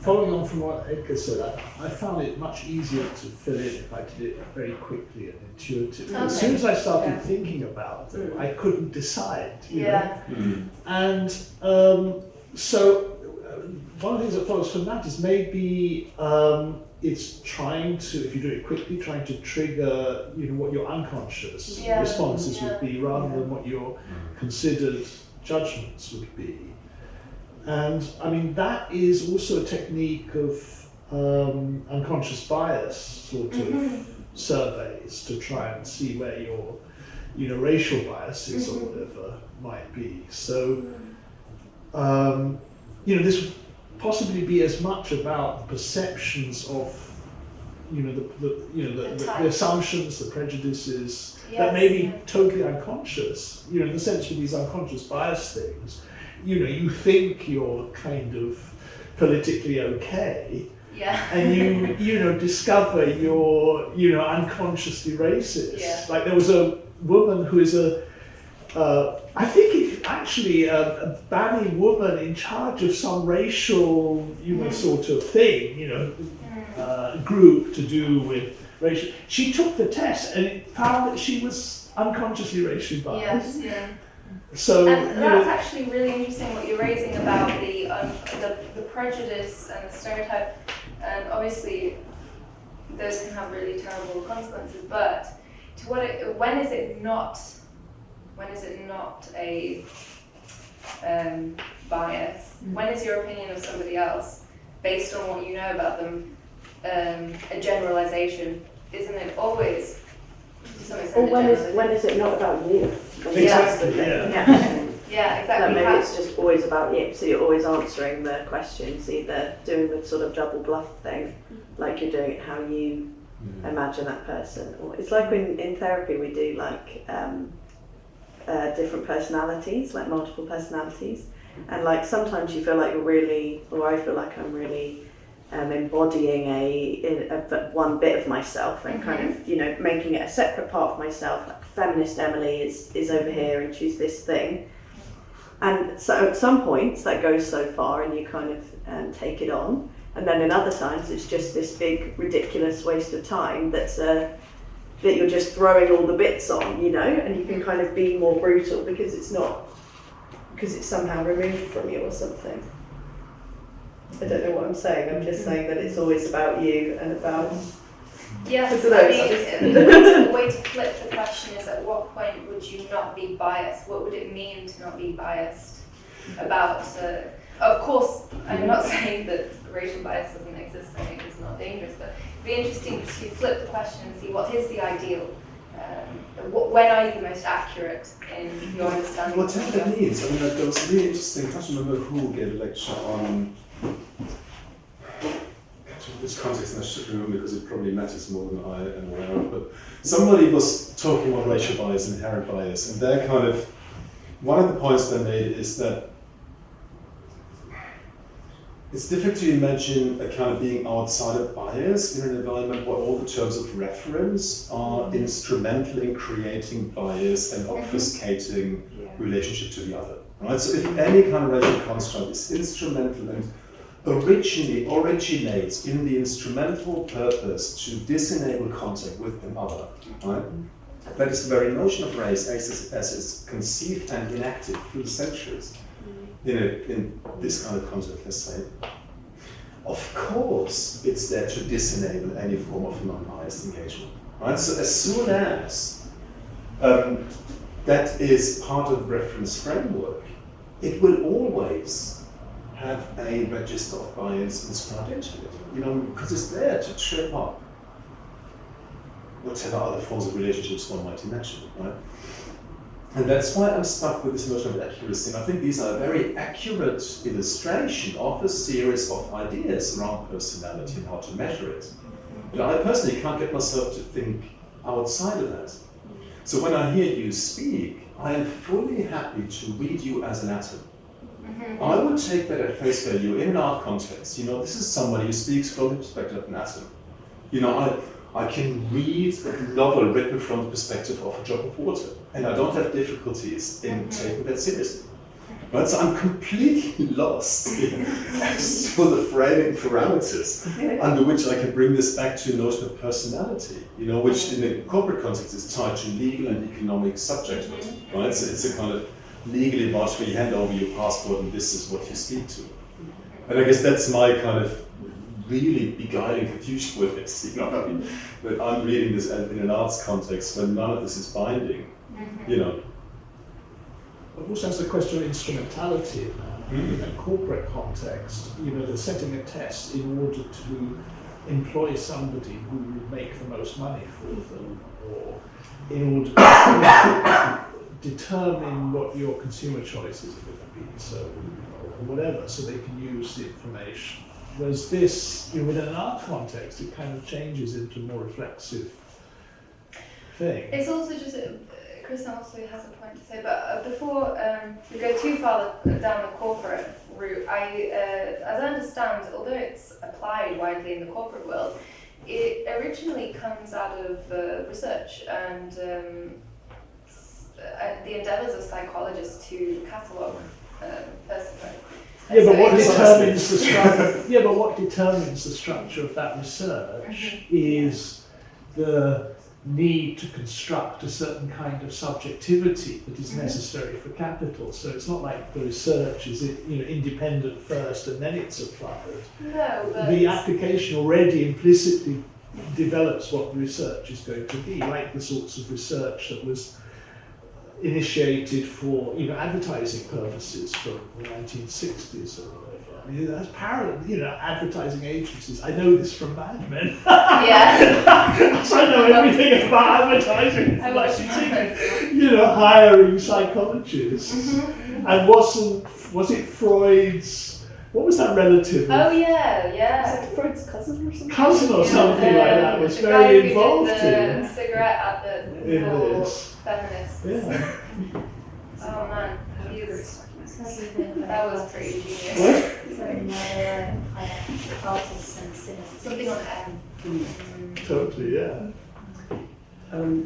Following on from what Edgar said, I found it much easier to fill in if I did it very quickly and intuitively. Okay. As soon as I started thinking about them, I couldn't decide. You know? And so one of the things that follows from that is maybe it's trying to, if you do it quickly, trying to trigger what your unconscious responses would be rather than what your considered judgments would be. And I mean, that is also a technique of unconscious bias sort of surveys to try and see where your racial biases or whatever might be. So, this possibly be as much about the perceptions of, the assumptions, the prejudices that may be totally unconscious. In the sense with these unconscious bias things, you think you're kind of politically okay, and you discover you're unconsciously racist. Yeah. Like there was a woman who is I think actually a Bani woman in charge of some racial, sort of thing, group to do with racial. She took the test and it found that she was unconsciously racially biased. Yes, yeah. So And that's actually really interesting what you're raising about the prejudice and the stereotype. And obviously, those can have really terrible consequences. But when is it not a bias? When is your opinion of somebody else, based on what you know about them, a generalization? Isn't it always to some extent? Or when is it not about you? exactly, yeah. Yeah, That exactly. maybe it's just always about you. So you're always answering the questions, either doing the sort of double bluff thing, like you're doing it how you imagine that person, or it's like in therapy we do like different personalities, like multiple personalities, and like sometimes you feel like you're really, or I feel like I'm really embodying a one bit of myself and kind of making it a separate part of myself. Like feminist Emily is over here and she's this thing, and so at some points that goes so far and you kind of take it on, and then in other times it's just this big ridiculous waste of time that you're just throwing all the bits on, and you can kind of be more brutal because it's somehow removed from you or something. I don't know what I'm saying. I'm just saying that it's always about you and about. Yes, So I mean, the way to flip the question is, at what point would you not be biased? What would it mean to not be biased about? Of course, I'm not saying that racial bias doesn't exist. I think it's not dangerous, but it'd be interesting to flip the question and see what is the ideal. When are you the most accurate in your understanding? Whatever that means. I mean, there was a really interesting. I can't remember who gave a lecture on. This context, and I should remember because it probably matters more than I am aware of, but somebody was talking about racial bias and inherent bias, and they're kind of, one of the points they made is that it's difficult to imagine a kind of being outside of bias in an environment where all the terms of reference are instrumental in creating bias and obfuscating relationship to the other. Right? So if any kind of racial construct is instrumental and originates in the instrumental purpose to disenable contact with another, right? That is the very notion of race as it's conceived and enacted through the centuries in this kind of context, let's say. Of course, it's there to disenable any form of non-biased engagement, right? So as soon as that is part of the reference framework, it will always have a register of bias inscribed into it, because it's there to trip up whatever other forms of relationships one might imagine, right? And that's why I'm stuck with this notion of accuracy. And I think these are a very accurate illustration of a series of ideas around personality and how to measure it. But I personally can't get myself to think outside of that. So when I hear you speak, I am fully happy to read you as an atom. I would take that at face value in an art context. This is somebody who speaks from the perspective of an atom. I can read a novel written from the perspective of a drop of water, and I don't have difficulties in taking that seriously. Right? So I'm completely lost as to the framing parameters under which I can bring this back to a notion of personality, which in the corporate context is tied to legal and economic subjectivity. Right? So it's a kind of legally about where you hand over your passport and this is what you speak to. And I guess that's my kind of really beguiling confusion with this, that I'm reading this in an arts context when none of this is binding, But also has the question of instrumentality in a corporate context. They're setting a test in order to employ somebody who will make the most money for them, or in order to determine what your consumer choices are going to be. So or whatever, so they can use the information. Whereas this, within an art context, it kind of changes into a more reflexive thing. It's also just, Kristen also has a point to say, but before we go too far down the corporate route, as I understand, although it's applied widely in the corporate world, it originally comes out of research and the endeavours of psychologists to catalogue personhood. Yeah, but So what it's- determines the structure? Yeah, but what determines the structure of that research is the need to construct a certain kind of subjectivity that is necessary for capital. So it's not like the research is independent first and then it's applied. No, but The application already implicitly develops what the research is going to be, like the sorts of research that was initiated for advertising purposes from the 1960s or whatever. I mean, that's parallel, advertising agencies. I know this from Mad Men. yeah. I know everything about advertising. I Like, watched hiring psychologists. And was it Freud's? What was that relative? Oh yeah. Is it Freud's cousin or something? Cousin or something like that was The guy very who involved did in the cigarette advert in for this. feminists. Yeah. Oh man, that was pretty genius. What? Artists and cynics. Something on M. Totally, yeah.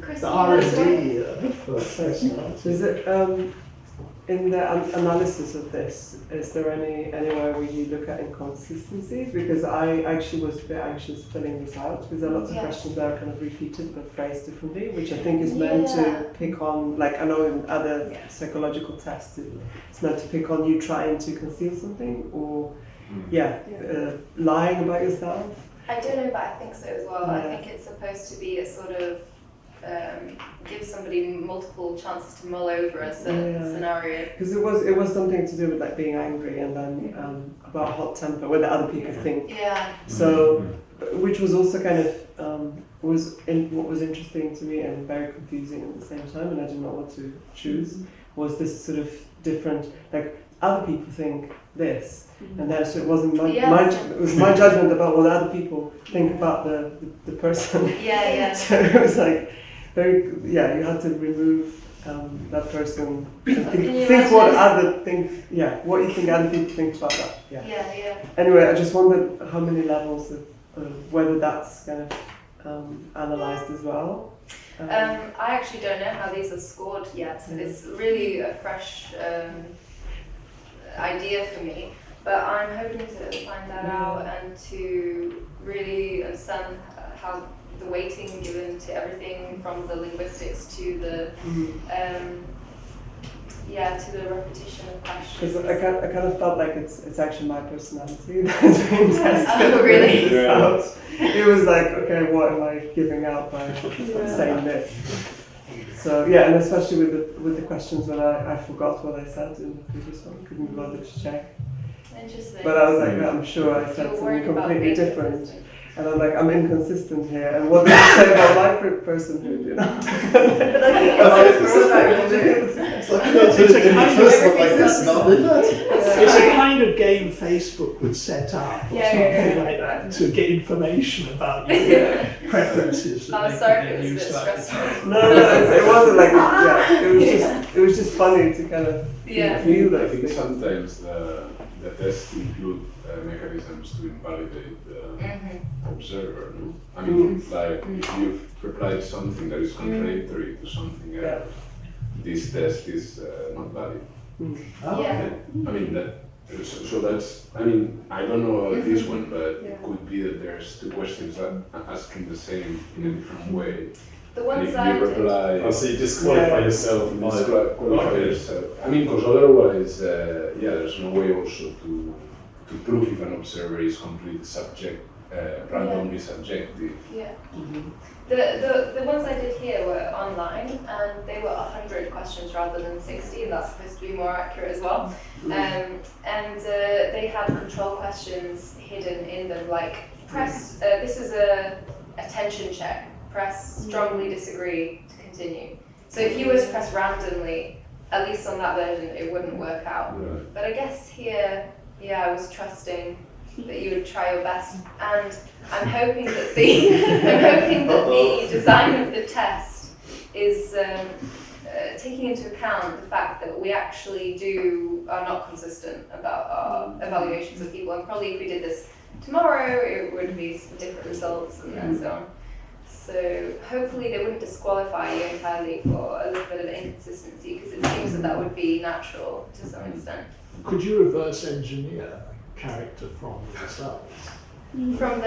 Chris, The you have a story? R&D for personality. Is it in the analysis of this? Is there anywhere where you look at inconsistencies? Because I actually was a bit anxious filling this out because there are lots of Yeah. questions that are kind of repeated but phrased differently, which I think is meant to pick on. Like I know in other psychological tests, it's meant to pick on you trying to conceal something or lying about yourself. I don't know, but I think so as well. I Yeah. think it's supposed to be a sort of give somebody multiple chances to mull over a certain scenario. Because it was something to do with like being angry and then about hot temper, whether other people think. Yeah. So, which was also kind of what was interesting to me and very confusing at the same time, and I didn't know what to choose. Was this sort of different? Like other people think this, and then so it wasn't it was my judgment about what other people think about the person. Yeah. So it was like you had to remove that person and think what what you think other people think about that. Yeah. Anyway, I just wondered how many levels of whether that's kind of analysed as well. I actually don't know how these are scored yet. It's really a fresh idea for me, but I'm hoping to find that out and to really understand how the weighting given to everything from the linguistics to the to the repetition of questions. Because I kind of felt like it's actually my personality that's being tested. Oh, really? It was like, okay, what am I giving out by saying this? So and especially with the questions when I forgot what I said in the previous one, couldn't bother to check. Interesting. But I was like, I'm sure I said You're something worried about completely being different. consistent. And I'm like, I'm inconsistent here. And what does it say about my personhood, you know? But I think it's It's like in the first one like this, now they learn. It's a kind of game Facebook would set up or Yeah, something like that to get information about your preferences. that I'm they sorry can if it was a use bit that. stressful. No, it wasn't like, it was just funny to kind of feel I that. think sometimes the tests include mechanisms to invalidate the observer. No? I mean, like if you've replied something that is contradictory to something else, this test is not valid. Oh, Yeah. okay. I mean so that's. I mean, I don't know about this one, but it could be that there's two questions that are asking the same in a different way. The And one if sided. you reply. Oh, so you disqualify yourself. Qualify yourself. I mean, because otherwise, there's no way also to prove if an observer is completely randomly subjective. Yeah. The ones I did here were online, and they were 100 questions rather than 60, and that's supposed to be more accurate as well. And they had control questions hidden in them, like press. This is a attention check. Press strongly disagree to continue. So if you were to press randomly, at least on that version, it wouldn't work out. Right. But I guess here, yeah, I was trusting that you would try your best, and I'm hoping that the design of the test is taking into account the fact that we actually are not consistent about our evaluations of people, and probably if we did this tomorrow, it would be some different results and so on. So hopefully they wouldn't disqualify you entirely for a little bit of inconsistency, because it seems that would be natural to some extent. Could you reverse engineer a character from the results? From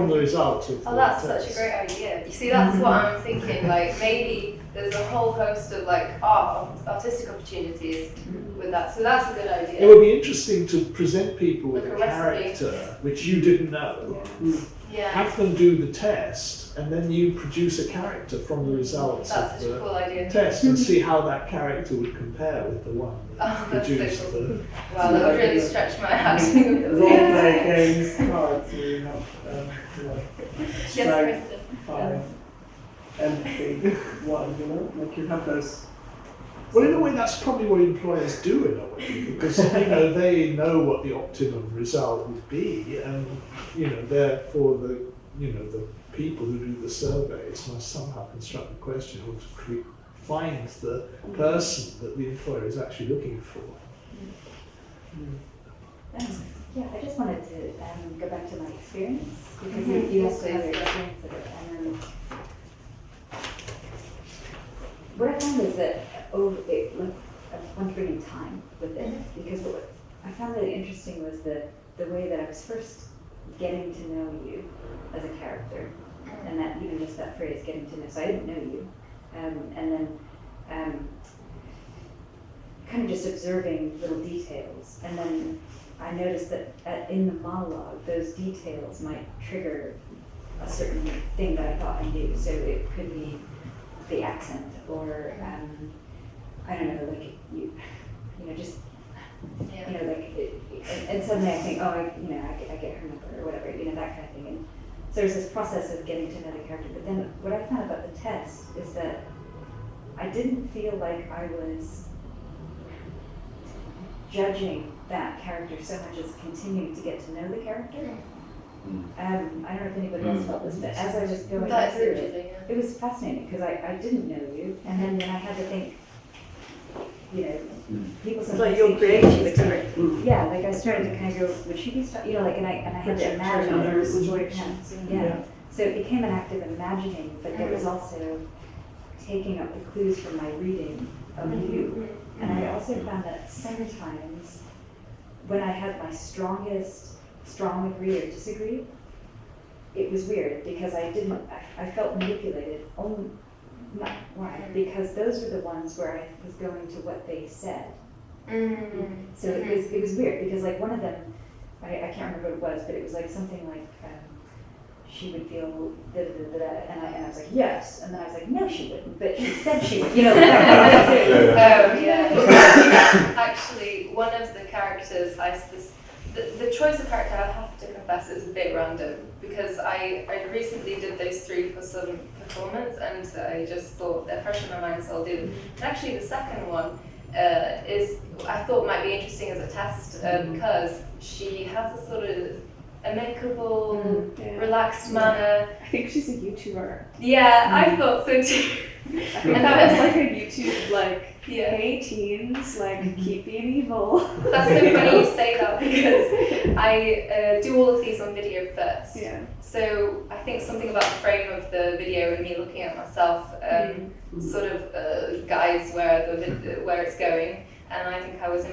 the Results of Oh, the that's test. such a great idea. You see, that's what I'm thinking. Like, maybe there's a whole host of like artistic opportunities with that. So that's a good It idea. would be interesting to present people with Like a a recipe. character which you didn't know, Yeah, have them do the test, and then you produce a character from the results that's of such a the cool idea. test and see how that character would compare with the one that Oh, that's so produced cool. the. Wow, that would really stretch my acting Role abilities. play games, cards, where you have, Yes, strength, Kristen. 5, empathy, 1, you know? Like you have those. Well, in a way, that's probably what employers do in a way, because they know what the optimum result would be, and therefore the people who do the surveys must somehow construct a question or to find the person that the employer is actually looking for. Yeah, I just wanted to go back to my experience, because you Yes, asked about your please. experience of it. And what I found is that I want to bring in time with it, because what I found really interesting was the way that I was first getting to know you as a character, and that just that phrase, getting to know. So I didn't know you, and then kind of just observing little details, and then I noticed that in the monologue, those details might trigger a certain thing that I thought I knew. So it could be the accent, or I don't know, like just and suddenly I think, oh, I get her number or whatever, that kind of thing. And so there's this process of getting to know the character. But then what I found about the test is that I didn't feel like I was judging that character so much as continuing to get to know the character. I don't know if anybody else felt this, but as I was going That's through interesting. it was fascinating, because I didn't know you, and then when I had to think, people It's sometimes like you're think creating the she's- character. Yeah, like I started to kind of go, would she be, and I had to imagine others' situations. Yeah. So it became an act of imagining, but there was also taking up the clues from my reading of you. And I also found that sometimes when I had my strong agree or disagree, it was weird, because I felt manipulated, not why, because those were the ones where I was going to what they said. So it was weird, because like one of them, I can't remember what it was, but it was like something like, she would feel da da da da, and I was like, yes, and then I was like, no, she wouldn't, but she said she would, Oh, yeah. Actually, one of the characters the choice of character, I have to confess, is a bit random, because I recently did those 3 for some performance, and I just thought they're fresh in my mind, so I'll do them. And actually, the second one I thought might be interesting as a test, because she has a sort of amicable, relaxed manner. I think she's a YouTuber. Yeah, I thought so too. I think that was like a YouTube, like, Yeah. hey teens, like, keep being evil. That's so funny you say that, because I do all of these on video first. Yeah. So I think something about the frame of the video and me looking at myself sort of guides where it's going. And I think I was in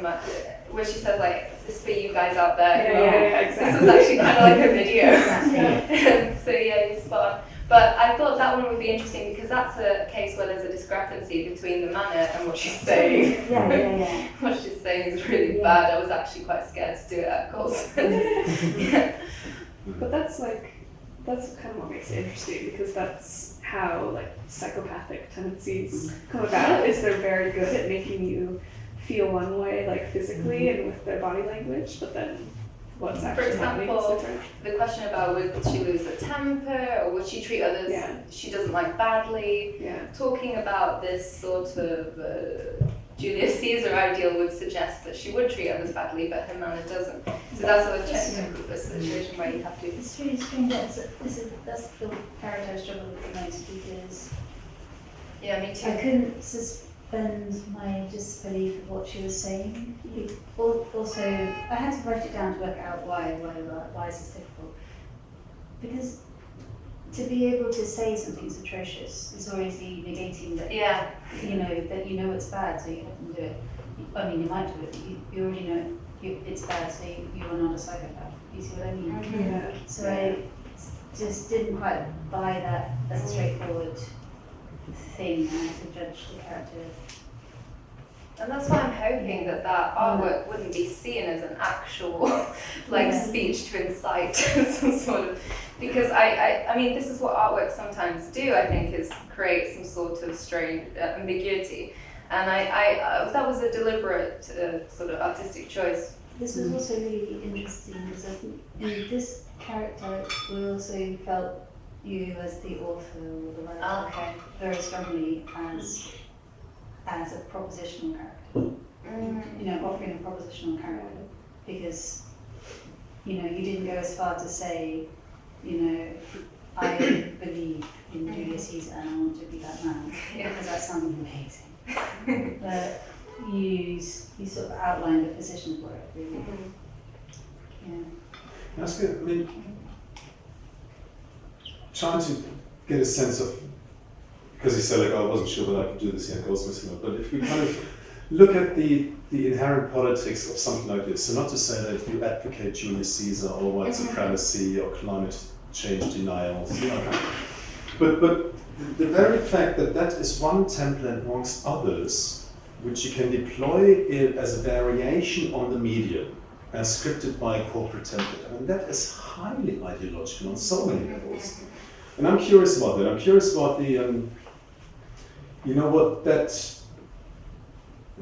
where she says like, this is for you guys out there. Yeah, This exactly. was actually kind of like a video. So yeah, you're spot on. But I thought that one would be interesting, because that's a case where there's a discrepancy between the manner and what she's saying. Yeah. What she's saying is really Yeah. bad. I was actually quite scared to do it at course. Yeah. But that's kind of what makes it interesting, because that's how like psychopathic tendencies come about, is they're very good at making you feel one way, like physically and with their body language, but then what's actually happening is example, different. The question about would she lose her temper, or would she treat others she doesn't like badly, Yeah. talking about this sort of Julius Caesar ideal would suggest that she would treat others badly, but her manner doesn't. So that's sort of a situation where you have to. It's really strange. That's the character I struggle with the most, because Yeah, me too. I couldn't suspend my disbelief of what she was saying. Also, I had to write it down to work out why is this difficult. Because to be able to say something's atrocious is already negating that Yeah. that you know it's bad, so you have to do it. I mean, you might do it, but you already know it's bad, so you are not a psychopath. You see what I mean? Yeah. So I just didn't quite buy that as a straightforward thing, and I had to judge the character. And that's why I'm hoping that artwork wouldn't be seen as an actual speech to incite some sort of, because I mean, this is what artwork sometimes do, I think, is create some sort of strange ambiguity. And I that was a deliberate sort of artistic choice. This was also really interesting because I think in this character we also felt you as the author or the writer very strongly as a propositional character. Offering a propositional character, because you didn't go as far to say, I believe in Julius Caesar and I want to be that man, because that sounded amazing. But you sort of outlined a position for it, really. Yeah. That's good. I mean, trying to get a sense of, because you said, I wasn't sure whether I could do this yet, but if we kind of look at the inherent politics of something like this, so not to say that you advocate Julius Caesar or white supremacy or climate change denials, but the very fact that that is one template amongst others, which you can deploy as a variation on the medium, as scripted by a corporate template, I mean, that is highly ideological on so many levels. And I'm curious about that. I'm curious about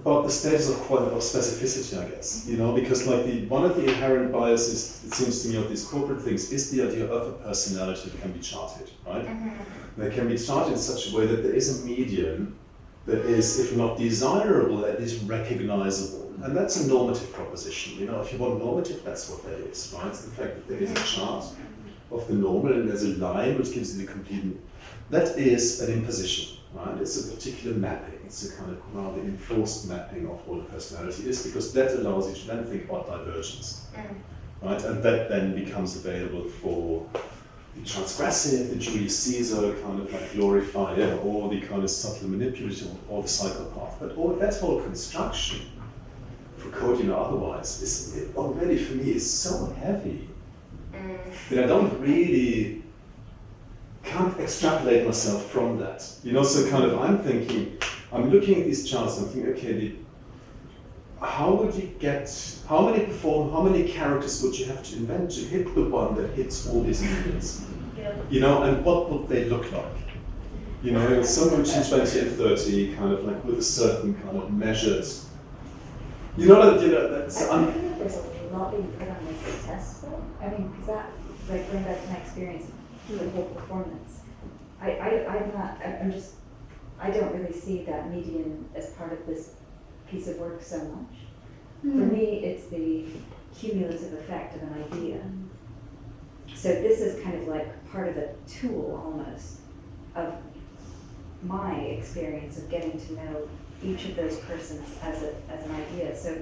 about the status of specificity, I guess. Because one of the inherent biases, it seems to me, of these corporate things is the idea of a personality that can be charted, right? That can be charted in such a way that there is a medium that is, if not desirable, at least recognizable. And that's a normative proposition. If you want normative, that's what that is, right? It's the fact that there is a chart of the normal and there's a line which gives you the complete. That is an imposition, right? It's a particular mapping. It's a kind of rather enforced mapping of what a personality is, because that allows you to then think about divergence, right? And that then becomes available for the transgressive, the Julius Caesar kind of glorified, or the kind of subtle manipulative, or the psychopath. But that whole construction, Foucauldian or otherwise, is already for me is so heavy that I don't really can't extrapolate myself from that. So kind of I'm looking at these charts and I'm thinking, okay, how many characters would you have to invent to hit the one that hits all these ingredients? And what would they look like? Somewhere between 20 and 30, kind of with a certain kind of measured. That's. I feel like there's a lot being put on this test, though. I mean, because that, going back to my experience through the whole performance, I don't really see that medium as part of this piece of work so much. For me, it's the cumulative effect of an idea. So this is kind of like part of a tool almost of my experience of getting to know each of those persons as an idea. So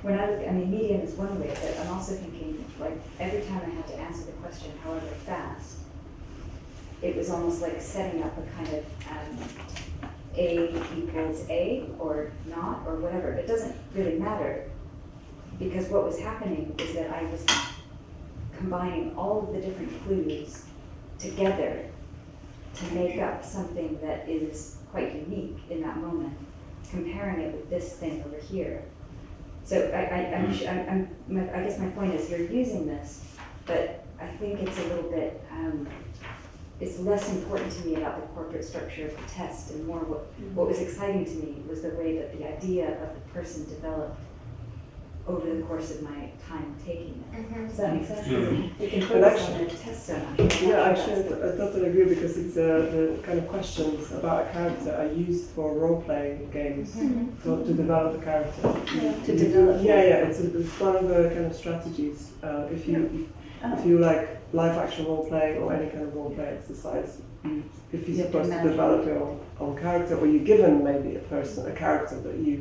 when medium is one way, but I'm also thinking, every time I had to answer the question, however fast, it was almost like setting up a kind of A equals A or not or whatever. It doesn't really matter, because what was happening is that I was combining all of the different clues together to make up something that is quite unique in that moment, comparing it with this thing over here. So I guess my point is, you're using this, but I think it's a little bit, it's less important to me about the corporate structure of the test, and more what was exciting to me was the way that the idea of the person developed over the course of my time taking it. Mhm. Does that make sense? Mhm. You can But focus actually- on the test so much. Yeah, actually, I totally agree because it's the kind of questions about a character are used for role-playing games to develop a character. To develop. Yeah, it's one of the kind of strategies. If you like live-action role-playing or any kind of role-play exercise, if you're You have to supposed to imagine. develop your own character, or you're given maybe a character that you're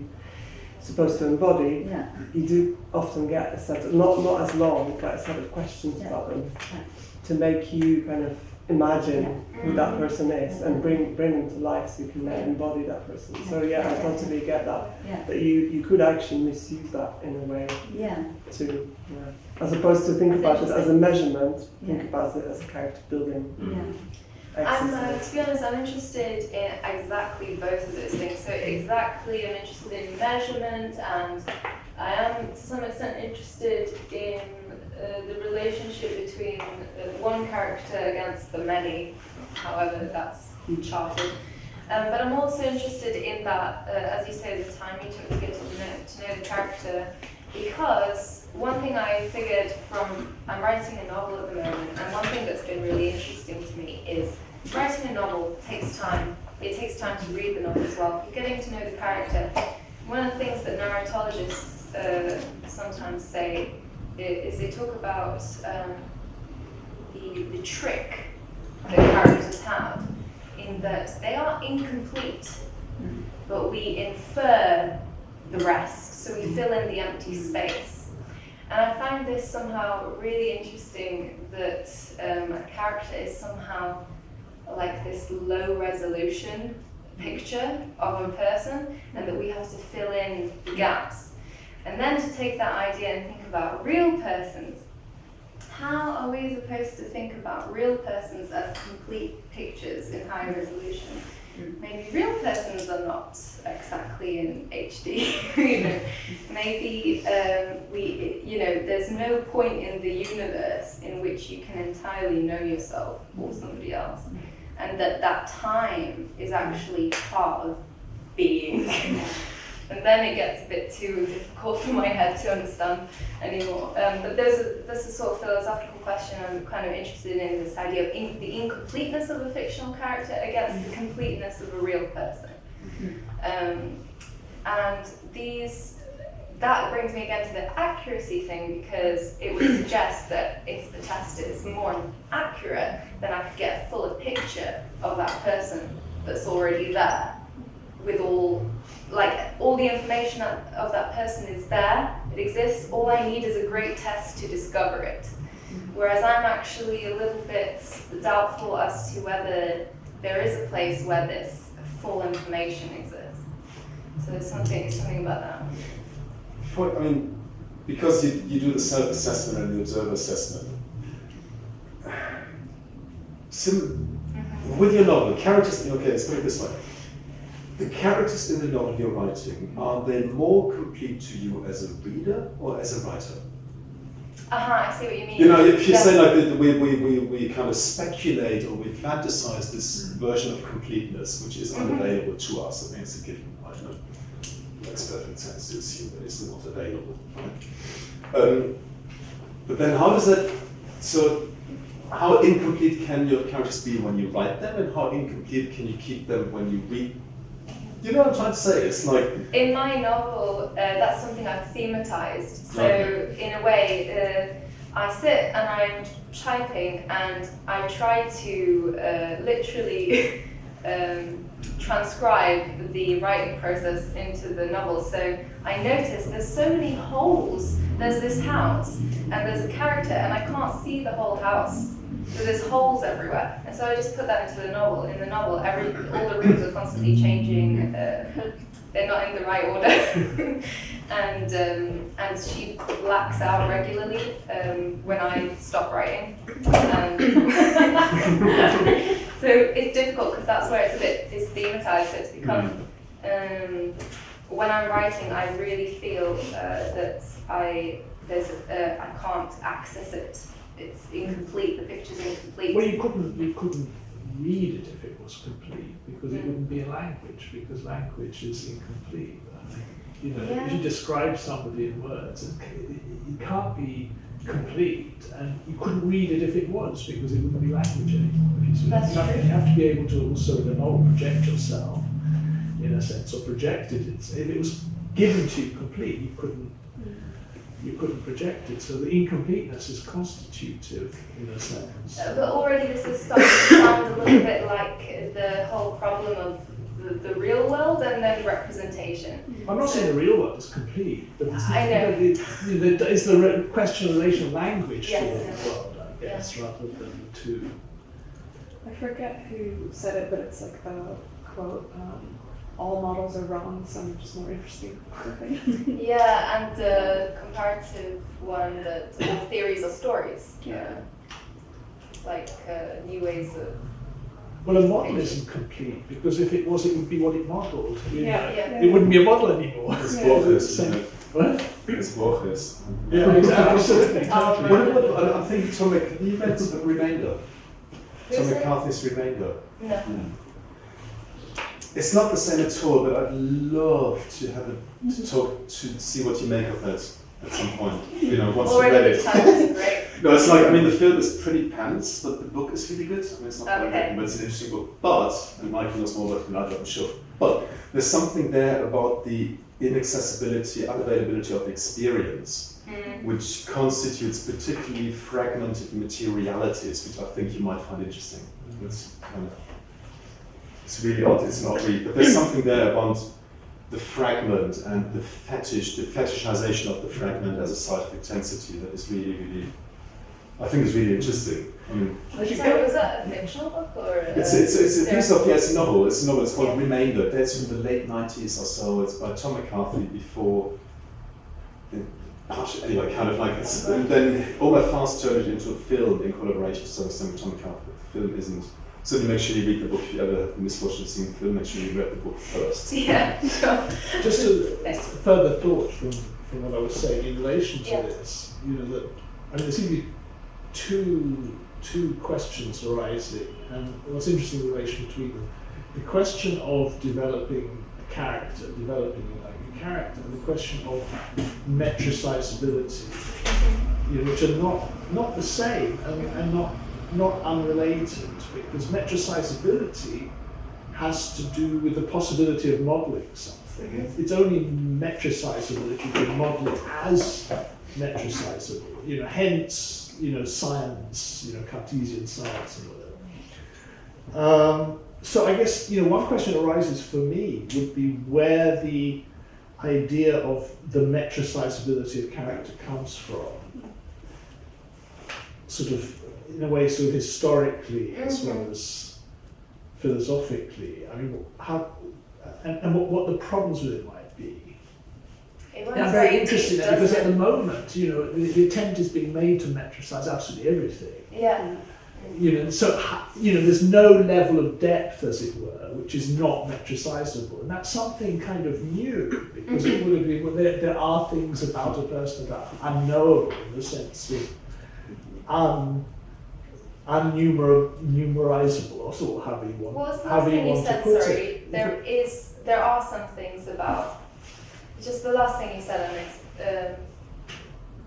supposed to embody, Yeah. you do often get a set of, not as long, but a set of questions Yeah. about them Yeah. to make you kind of imagine who that person is and bring them to life so you can then embody that person. So yeah, I totally get that. Yeah. That you could actually misuse that in a way Yeah. to, as opposed to think about it as a measurement, think about it as a character building exercise. To be honest, I'm interested in exactly both of those things. So exactly, I'm interested in measurement, and I am to some extent interested in the relationship between one character against the many, however that's charted. But I'm also interested in that, as you say, the time you took to get to know the character, because one thing I figured from, I'm writing a novel at the moment, and one thing that's been really interesting to me is writing a novel takes time. It takes time to read the novel as well. You're getting to know the character. One of the things that narratologists sometimes say is they talk about the trick that characters have in that they are incomplete, but we infer the rest, so we fill in the empty space. And I find this somehow really interesting that a character is somehow like this low resolution picture of a person, and that we have to fill in the gaps. And then to take that idea and think about real persons, how are we supposed to think about real persons as complete pictures in high resolution? Maybe real persons are not exactly in HD. Maybe there's no point in the universe in which you can entirely know yourself or somebody else, and that time is actually part of being. And then it gets a bit too difficult for my head to understand anymore. But that's a sort of philosophical question I'm kind of interested in, this idea of the incompleteness of a fictional character against the completeness of a real person. And that brings me again to the accuracy thing, because it would suggest that if the test is more accurate, then I could get a fuller picture of that person that's already there, with all the information of that person is there, it exists, all I need is a great test to discover it. Whereas I'm actually a little bit doubtful as to whether there is a place where this full information exists. So there's something about that. Because you do the self-assessment and the observer assessment, with your novel, characters, okay, let's put it this way. The characters in the novel you're writing, are they more complete to you as a reader or as a writer? I see what you mean. You know, if you say like we kind of speculate or we fantasize this version of completeness, which is unavailable to us, I think it's a given, right? No? It makes perfect sense to assume that it's not available, right? But then how incomplete can your characters be when you write them, and how incomplete can you keep them when you read? You know what I'm trying to say? It's like... In my novel, that's something I've thematized. So in a way, I sit and I'm typing and I try to literally transcribe the writing process into the novel. So I notice there's so many holes. There's this house and there's a character and I can't see the whole house. So there's holes everywhere, and so I just put that into the novel. In the novel, all the rooms are constantly changing. They're not in the right order, and she blacks out regularly when I stop writing. So it's difficult because that's where it's thematized. So it's become when I'm writing, I really feel that I can't access it. It's incomplete. The picture's incomplete. Well, you couldn't read it if it was complete, because it wouldn't be a language, because language is incomplete. I think. You know, Yeah. if you describe somebody in words, it can't be complete, and you couldn't read it if it was, because it wouldn't be language anymore. If you That's true. you have to be able to also, in a novel, project yourself, in a sense, or project it. If it was given to you complete, you couldn't project it. So the incompleteness is constitutive, in a sense. But already this is starting to sound a little bit like the whole problem of the real world and then representation. I'm not saying the real world is complete, but it's, I know. It's the question of relation of language Yes, to yes. the world, I guess, rather than the two. I forget who said it, but it's like a quote, all models are wrong, some are just more interesting. Yeah, and the comparative one that all theories are stories. Yeah. Like new ways of. Well, a model isn't complete, because if it was, it would be what it modelled. You know. Yeah. It wouldn't be a model anymore. It's Yeah. Borges, Same. isn't it? What? It's Borges. Yeah, exactly. Absolutely. Totally. What about, I'm thinking Tom, have you read the Remainder? Who's Tom it? McCarthy's Remainder. No. It's not the same at all, but I'd love to have to talk to see what you make of that at some point. You know, once you read Already the it. title is great. No, it's like, I mean, the film is pretty pants, but the book is really good. I mean, it's not very Okay. written, but it's an interesting book. But, and Michael knows more about it than I do, I'm sure. But there's something there about the inaccessibility, unavailability of experience, which constitutes particularly fragmented materialities, which I think you might find interesting. It's kind of, it's really odd, it's not really, but there's something there about the fragment and the fetishization of the fragment as a site of intensity that is really, really, I think is really interesting. I mean, Sorry, was that a fictional book or? it's a piece of, yeah, it's a novel. It's called Remainder. That's from the late 90s or so. It's by Tom McCarthy before, anyway, kind of like, it's, and then Omar Fast turned it into a film in collaboration to some extent with Tom McCarthy. The film isn't, certainly make sure you read the book. If you ever have the misfortune of seeing the film, make sure you read the book first. Yeah, sure. Just a further thought from what I was saying in relation to Yeah. this, you know, that, I mean, there seem to be two questions arising, and what's interesting in relation between them, the question of developing a character, and the question of metricizability, you know, which are not the same and not unrelated, because metricizability has to do with the possibility of modelling something. It's only metricizable if you can model it as metricizable, you know, hence, you know, science, you know, Cartesian science and whatever. So I guess, you know, one question that arises for me would be where the idea of the metricizability of character comes from. Sort of, in a way, sort of historically as well as philosophically. I mean, how, and what the problems with it might be. I'm very interested in that because at the moment, you know, the attempt is being made to metricize absolutely everything. Yeah. You know, so you know, there's no level of depth, as it were, which is not metricizable, and that's something kind of new because it would have been. Well, there are things about a person that are unknowable in the sense of unnumerizable, or sort of however you want. What was the however last thing you want to said? put Sorry, it. there are some things about. Just the last thing you said on this.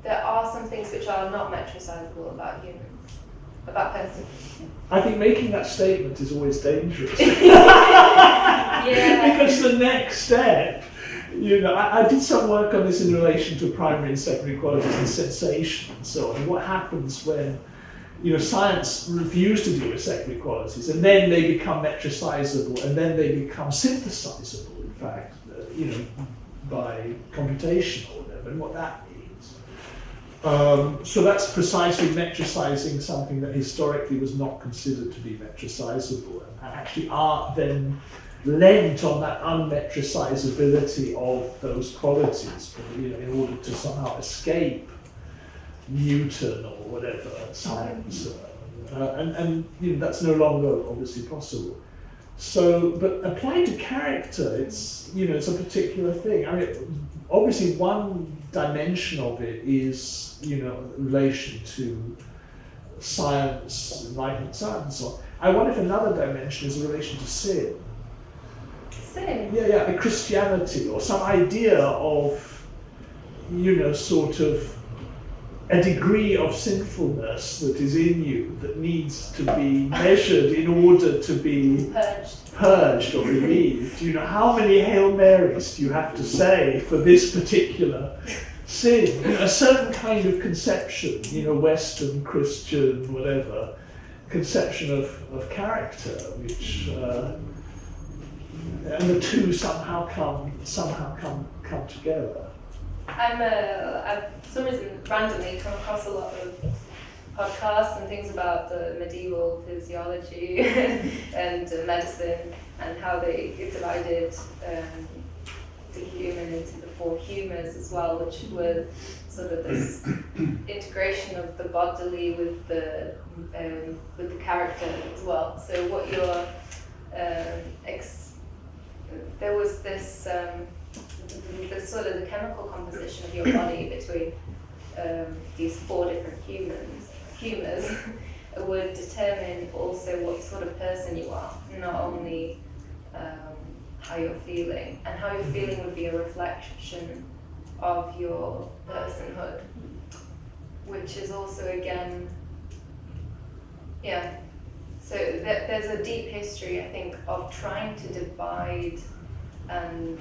There are some things which are not metricizable about humans, about persons. I think making that statement is always dangerous. Yeah. Because the next step, you know, I did some work on this in relation to primary and secondary qualities and sensation and so on. And what happens when, you know, science refuse to deal with secondary qualities, and then they become metricizable, and then they become synthesizable, in fact, you know, by computation or whatever, and what that means. So that's precisely metricizing something that historically was not considered to be metricizable, and actually are then lent on that unmetricizability of those qualities, you know, in order to somehow escape Newton or whatever science, and you know, that's no longer obviously possible. So, but applied to character, it's, you know, it's a particular thing. I mean, obviously one dimension of it is, you know, relation to science, enlightenment science and so on. I wonder if another dimension is a relation to sin. sin. a Christianity or some idea of, sort of a degree of sinfulness that is in you that needs to be measured in order to be purged or relieved. How many Hail Marys do you have to say for this particular sin? A certain kind of conception, Western, Christian, whatever, conception of character, which and the two somehow come together. I've for some reason randomly come across a lot of podcasts and things about the medieval physiology and medicine and how they divided the human into the 4 humours as well, which were sort of this integration of the bodily with the character as well. So what you're there was this the sort of the chemical composition of your body between these 4 different humours would determine also what sort of person you are, not only how you're feeling, and how you're feeling would be a reflection of your personhood, which is also again, so there's a deep history, I think, of trying to divide and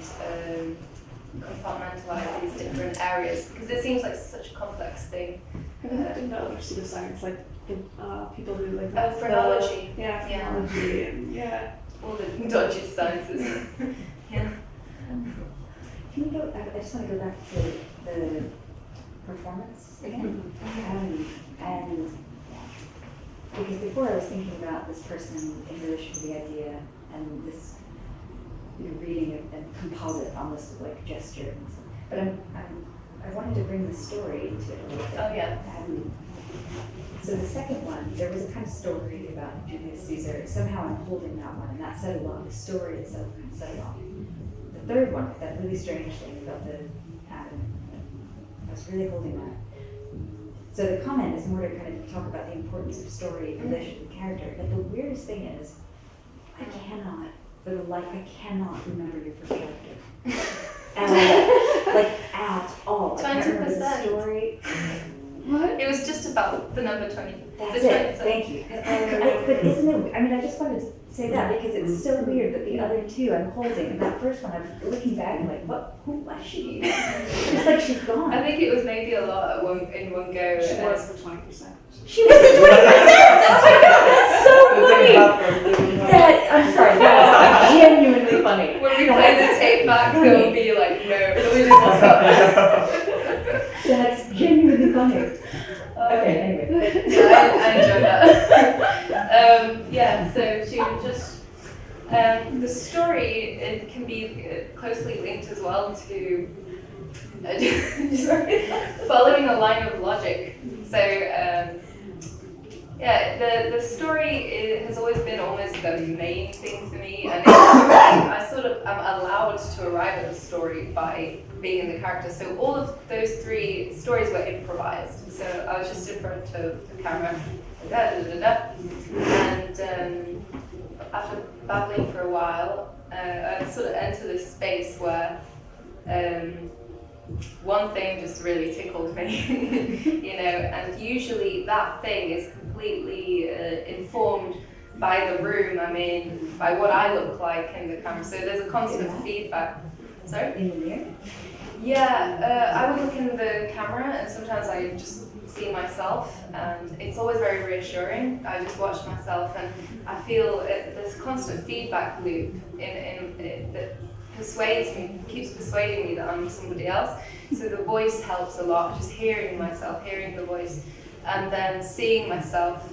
compartmentalize these different areas, because it seems like such a complex thing. Have you looked into other pseudoscience, like the people who like phrenology? Phrenology, and all the dodgy sciences. Can we go? I just want to go back to the performance again, and because before I was thinking about this person in relation to the idea and this reading a composite, almost like gesture, but I wanted to bring the story into it a little bit. Oh yeah. So the second one, there was a kind of story about Julius Caesar. Somehow I'm holding that one, and that said a lot. The story itself kind of said a lot. The third one, that really strange thing about the pattern, I was really holding that. So the comment is more to kind of talk about the importance of story in relation to character. But the weirdest thing is, I cannot remember your first chapter. Like at all. 20%. The story. What? It was just about the number 20. That's it. Thank you. But isn't it? I mean, I just wanted to say that because it's so weird that the other 2 I'm holding, and that first one I'm looking back and like, what? Who was she? It's like she's gone. I think it was maybe a lot in one go. she was the 20%. She was the 20%. Oh my god, that's so funny. I'm sorry, that was genuinely funny. When we play the tape back, they'll be like, no, we just lost that. That's genuinely funny. Okay, anyway. I enjoyed that. So she would just, the story, it can be closely linked as well to following a line of logic. So the story has always been almost the main thing for me, and I sort of am allowed to arrive at the story by being in the character. So all of those 3 stories were improvised. So I was just in front of the camera, and after babbling for a while, I sort of enter this space where one thing just really tickled me, and usually that thing is completely informed by the room I'm in, by what I look like in the camera. So there's a constant feedback. Sorry? In the mirror? Yeah, I would look in the camera, and sometimes I just see myself, and it's always very reassuring. I just watch myself, and I feel this constant feedback loop that keeps persuading me that I'm somebody else. So the voice helps a lot, just hearing myself, hearing the voice, and then seeing myself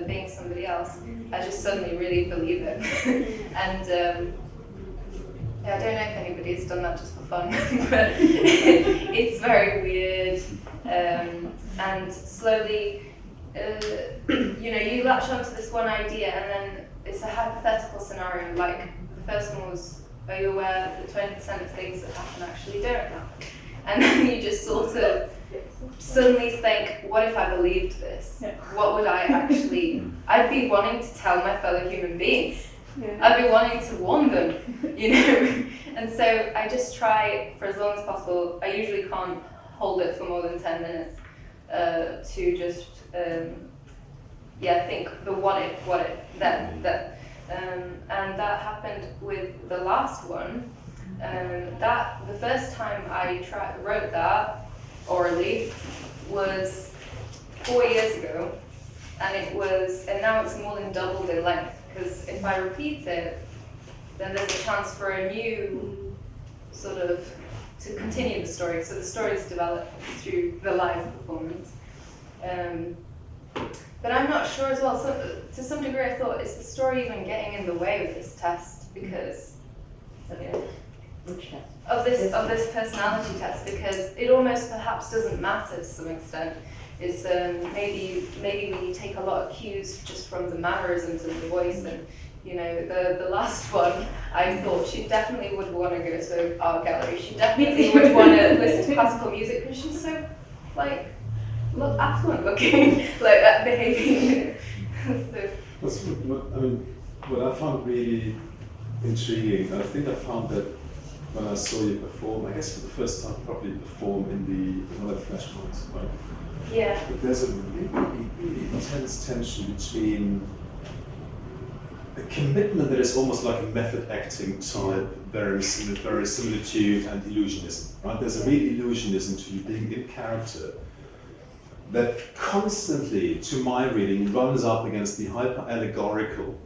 being somebody else. I just suddenly really believe it. And I don't know if anybody's done that just for fun, but it's very weird. And slowly, you latch onto this one idea, and then it's a hypothetical scenario. Like the first one was, are you aware that 20% of things that happen actually don't happen? And then you just sort of suddenly think, what if I believed this? What would I actually? I'd be wanting to tell my fellow human beings Yeah. I've been wanting to warn them, you know. And so I just try for as long as possible. I usually can't hold it for more than 10 minutes to just think the what if, then. And that happened with the last one. That the first time I wrote that orally was 4 years ago, and now it's more than doubled in length, because if I repeat it, then there's a chance for a new sort of to continue the story. So the story is developed through the live performance. But I'm not sure as well. So to some degree, I thought, is the story even getting in the way of this test? Because Which test? of this personality test, because it almost perhaps doesn't matter to some extent. Is maybe we take a lot of cues just from the mannerisms of the voice, and you know the last one, I thought she definitely would want to go to art gallery. She definitely would want to listen to classical music because she's so affluent looking, behaving. So. What I found really intriguing, and I think I found that when I saw you perform, I guess for the first time probably perform in one of the flash points, right? Yeah. But there's a really intense tension between a commitment that is almost like a method acting type, verisimilitude and illusionism, right? There's a real illusionism to you being in character that constantly, to my reading, runs up against the hyper-allegorical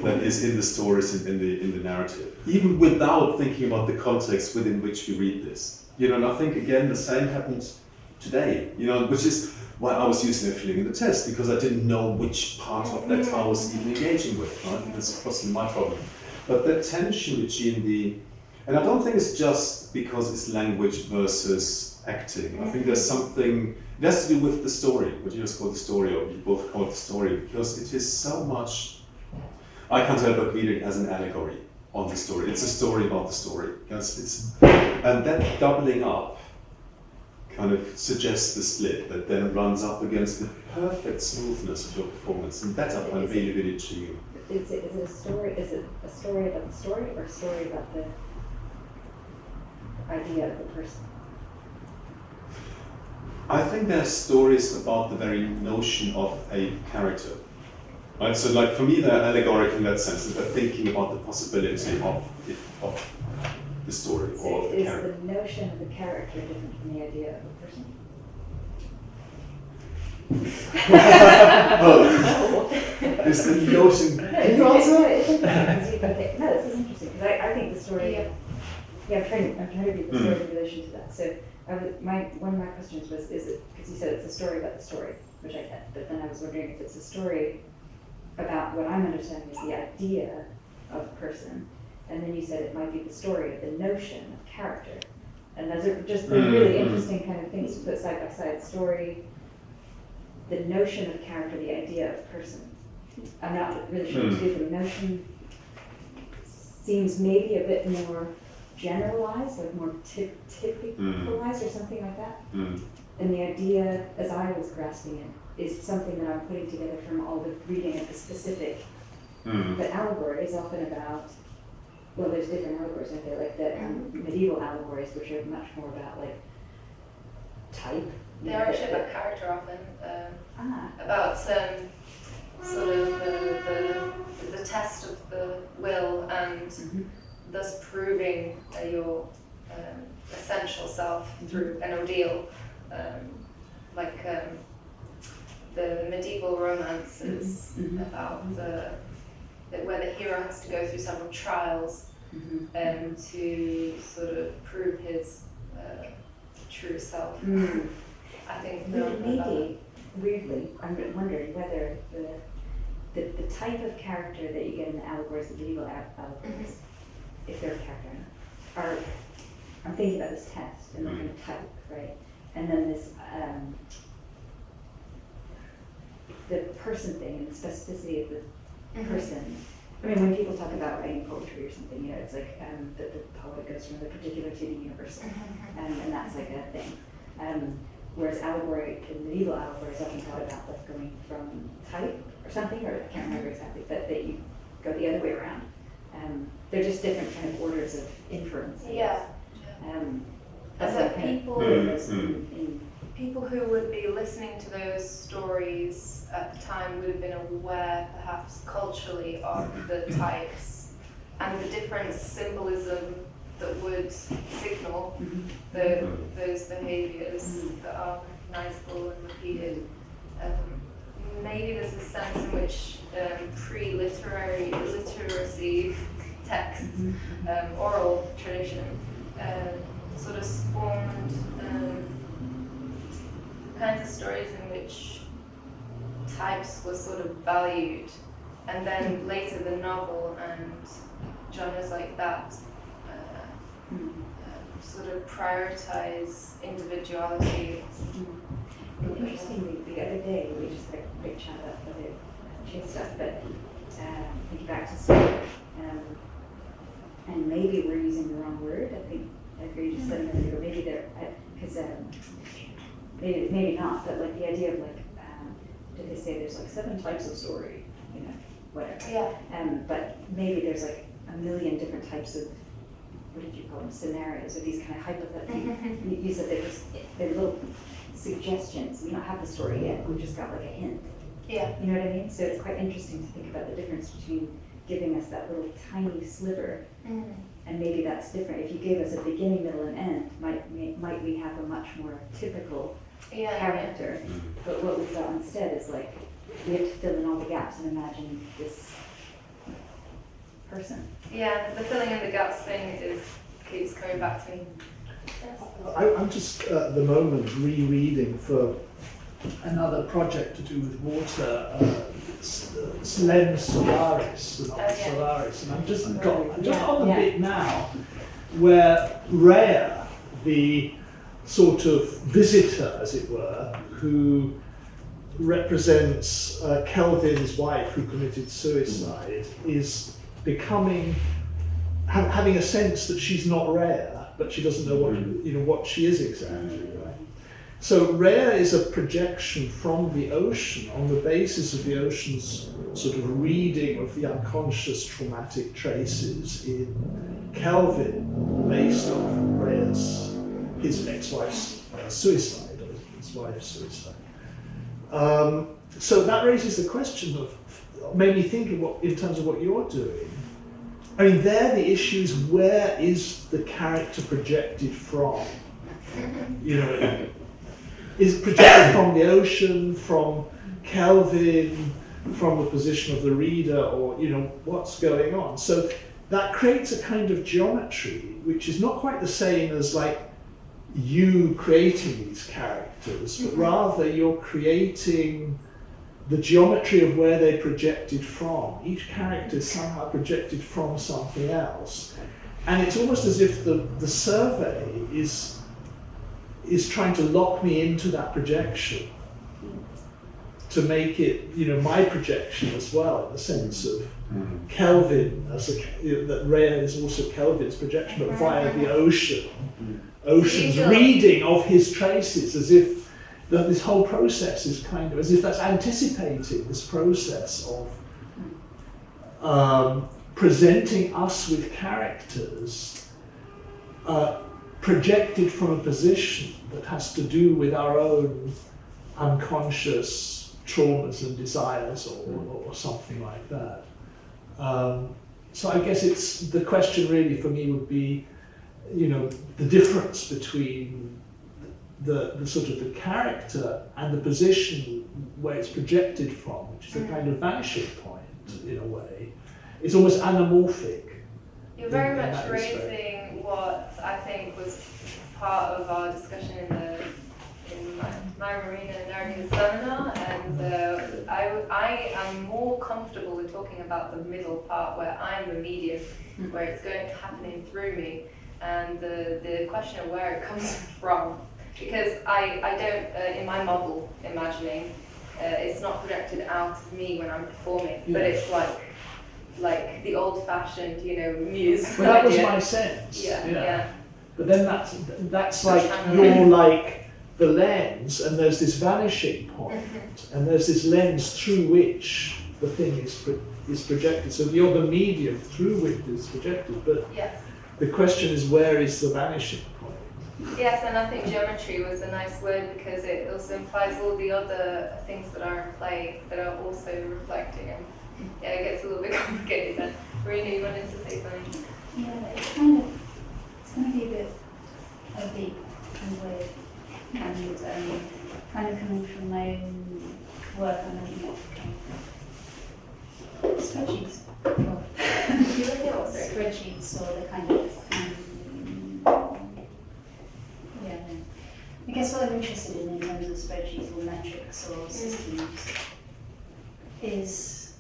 that is in the stories in the narrative, even without thinking about the context within which we read this. You know, and I think again the same happens today, you know, which is why I was using it filling in the test, because I didn't know which part of that I was even engaging with, right? That's possibly my problem. But that tension between and I don't think it's just because it's language versus acting. I think there's something, it has to do with the story, what you just call the story, or you both call it the story, because it is so much, I can't help but read it as an allegory on the story. It's a story about the story. And that doubling up kind of suggests the split that then runs up against the perfect smoothness of your performance. And that I find really, really intriguing. Is it a story? Is it a story about the story, or a story about the idea of the person? I think there's stories about the very notion of a character. Right? So like for me they're allegorical in that sense, that they're thinking about the possibility of the story or of the character. Is the notion of the character different from the idea of a person? Is the notion... No, this is interesting, because I think the story... I'm trying to read the story in relation to that. So one of my questions was, is it, because you said it's a story about the story, which I get, but then I was wondering if it's a story about what I'm understanding is the idea of a person, and then you said it might be the story of the notion of character. And those are just the really interesting kind of things to put side by side. Story, the notion of character, the idea of person. I'm not really sure what to do. The notion seems maybe a bit more generalized, like more typicalized or something like that. And the idea, as I was grasping it, is something that I'm putting together from all the reading of the specific. The allegory is often about, well, there's different allegories, aren't there? Like the medieval allegories, which are much more about like type. They are actually about character often, about sort of the test of the will and thus proving your essential self through an ordeal, the medieval romance is about where the hero has to go through several trials to sort of prove his true self. I think maybe weirdly, I'm wondering whether the type of character that you get in the allegories, the medieval allegories, if they're a character or not, I'm thinking about this test and looking at type, right? And then this the person thing and the specificity of the person. I mean, when people talk about writing poetry or something, you know, it's like that the poet goes from the particular to the universal, and that's like a thing. Whereas allegory, in medieval allegory, is often thought about like going from type or something, or I can't remember exactly, but that you go the other way around. They're just different kind of orders of inference. I guess. That's And that what kind of people- this in People who would be listening to those stories at the time would have been aware, perhaps culturally, of the types and the different symbolism that would signal those behaviours that are recognisable and repeated. Maybe there's a sense in which pre-literary literacy texts, oral tradition, sort of spawned kinds of stories in which types were sort of valued, and then later the novel and genres like that sort of prioritize individuality. Interestingly, the other day, we just had a quick chat about other chase stuff, but thinking back to stuff, and maybe we're using the wrong word. I think I agree just said a minute ago, maybe they're, because maybe not, but like the idea of like, did they say there's like 7 types of story, you know, whatever. Yeah. But maybe there's like a million different types of, what did you call them, scenarios, or these kind of hypothetical, you said they're little suggestions. We don't have the story yet, we just got like a hint. Yeah. You know what I mean? So it's quite interesting to think about the difference between giving us that little tiny sliver, and maybe that's different. If you gave us a beginning, middle, and end, might we have a much more typical character? But what we've got instead is like, we have to fill in all the gaps and imagine this person. Yeah, the filling in the gaps thing keeps coming back to me. I'm just at the moment rereading for another project to do with water, Lens Solaris, the novel Solaris, and I'm just on the bit now where Rhea, the sort of visitor, as it were, who represents Kelvin's wife who committed suicide, is becoming, having a sense that she's not Rhea, but she doesn't know what she is exactly, right? So Rhea is a projection from the ocean on the basis of the ocean's sort of reading of the unconscious traumatic traces in Kelvin, based on his ex-wife's suicide, or his wife's suicide. So that raises the question of, made me think in terms of what you're doing. I mean, there the issue is, where is the character projected from? You know, is it projected from the ocean, from Kelvin, from the position of the reader, or, you know, what's going on? So that creates a kind of geometry, which is not quite the same as like you creating these characters, but rather you're creating the geometry of where they projected from. Each character is somehow projected from something else. And it's almost as if the survey is trying to lock me into that projection, to make it, you know, my projection as well, in the sense of Kelvin, that Rhea is also Kelvin's projection, but via the ocean's reading of his traces, as if that this whole process is kind of, as if that's anticipating this process of presenting us with characters projected from a position that has to do with our own unconscious traumas and desires, or something like that. So I guess it's, the question really for me would be, you know, the difference between the sort of the character and the position where it's projected from, which is a kind of vanishing point in a way. It's almost anamorphic. You're very much raising what I think was part of our discussion in my Marina and Erica's seminar, and I am more comfortable with talking about the middle part where I'm the medium, where it's going happening through me, and the question of where it comes from. Because I don't, in my model imagining, it's not projected out of me when I'm performing, but it's like the old-fashioned, you know, muse. Well, that was my sense. Yeah. But then that's like, you're like the lens, and there's this vanishing point, and there's this lens through which the thing is projected. So you're the medium through which it's projected, but Yes. the question is, where is the vanishing point? Yes, and I think geometry was a nice word because it also implies all the other things that are in play that are also reflecting. And yeah, it gets a little bit complicated then. Marina, you wanted to say something? Yeah, it's going to be a bit oblique and weird, and kind of coming from my own work, I'm looking at spreadsheets. Well, You like it also? spreadsheets or the kind of yeah. I guess what I'm interested in terms of spreadsheets or metrics or systems is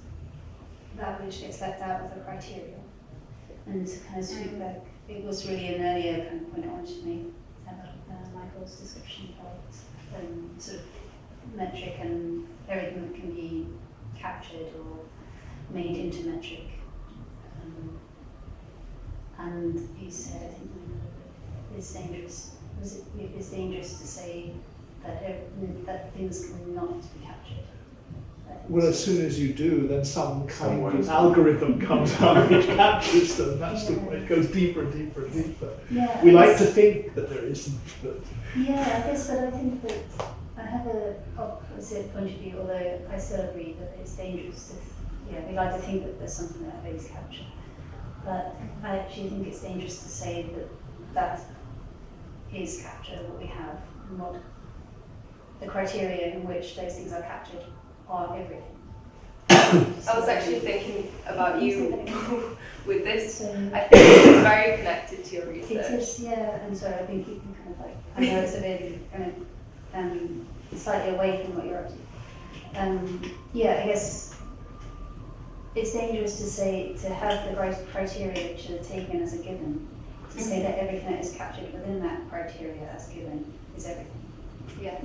that which gets left out of the criteria. And to kind of sweep back, it was really an earlier kind of point I wanted to make about Michael's description about sort of metric and everything that can be captured or made into metric. And you said, I think, it's dangerous. It's dangerous to say that things cannot be captured. Well, as soon as you do, then some kind Someone- of algorithm comes out which captures them. That's the way it goes deeper and deeper and deeper. Yeah, We I like guess- to think that there isn't, but Yeah, I guess, but I think that I have a opposite point of view, although I still agree that it's dangerous to, we like to think that there's something that is captured. But I actually think it's dangerous to say that that is captured, what we have, and what the criteria in which those things are captured are everything. I was actually thinking about you with this. So I think it's very connected to your it research. is, yeah, and so I've been keeping kind of like, I know it's a bit kind of slightly away from what you're up to. Yeah, I guess it's dangerous to say, to have the right criteria which are taken as a given, to say that everything that is captured within that criteria as given is everything. Yeah.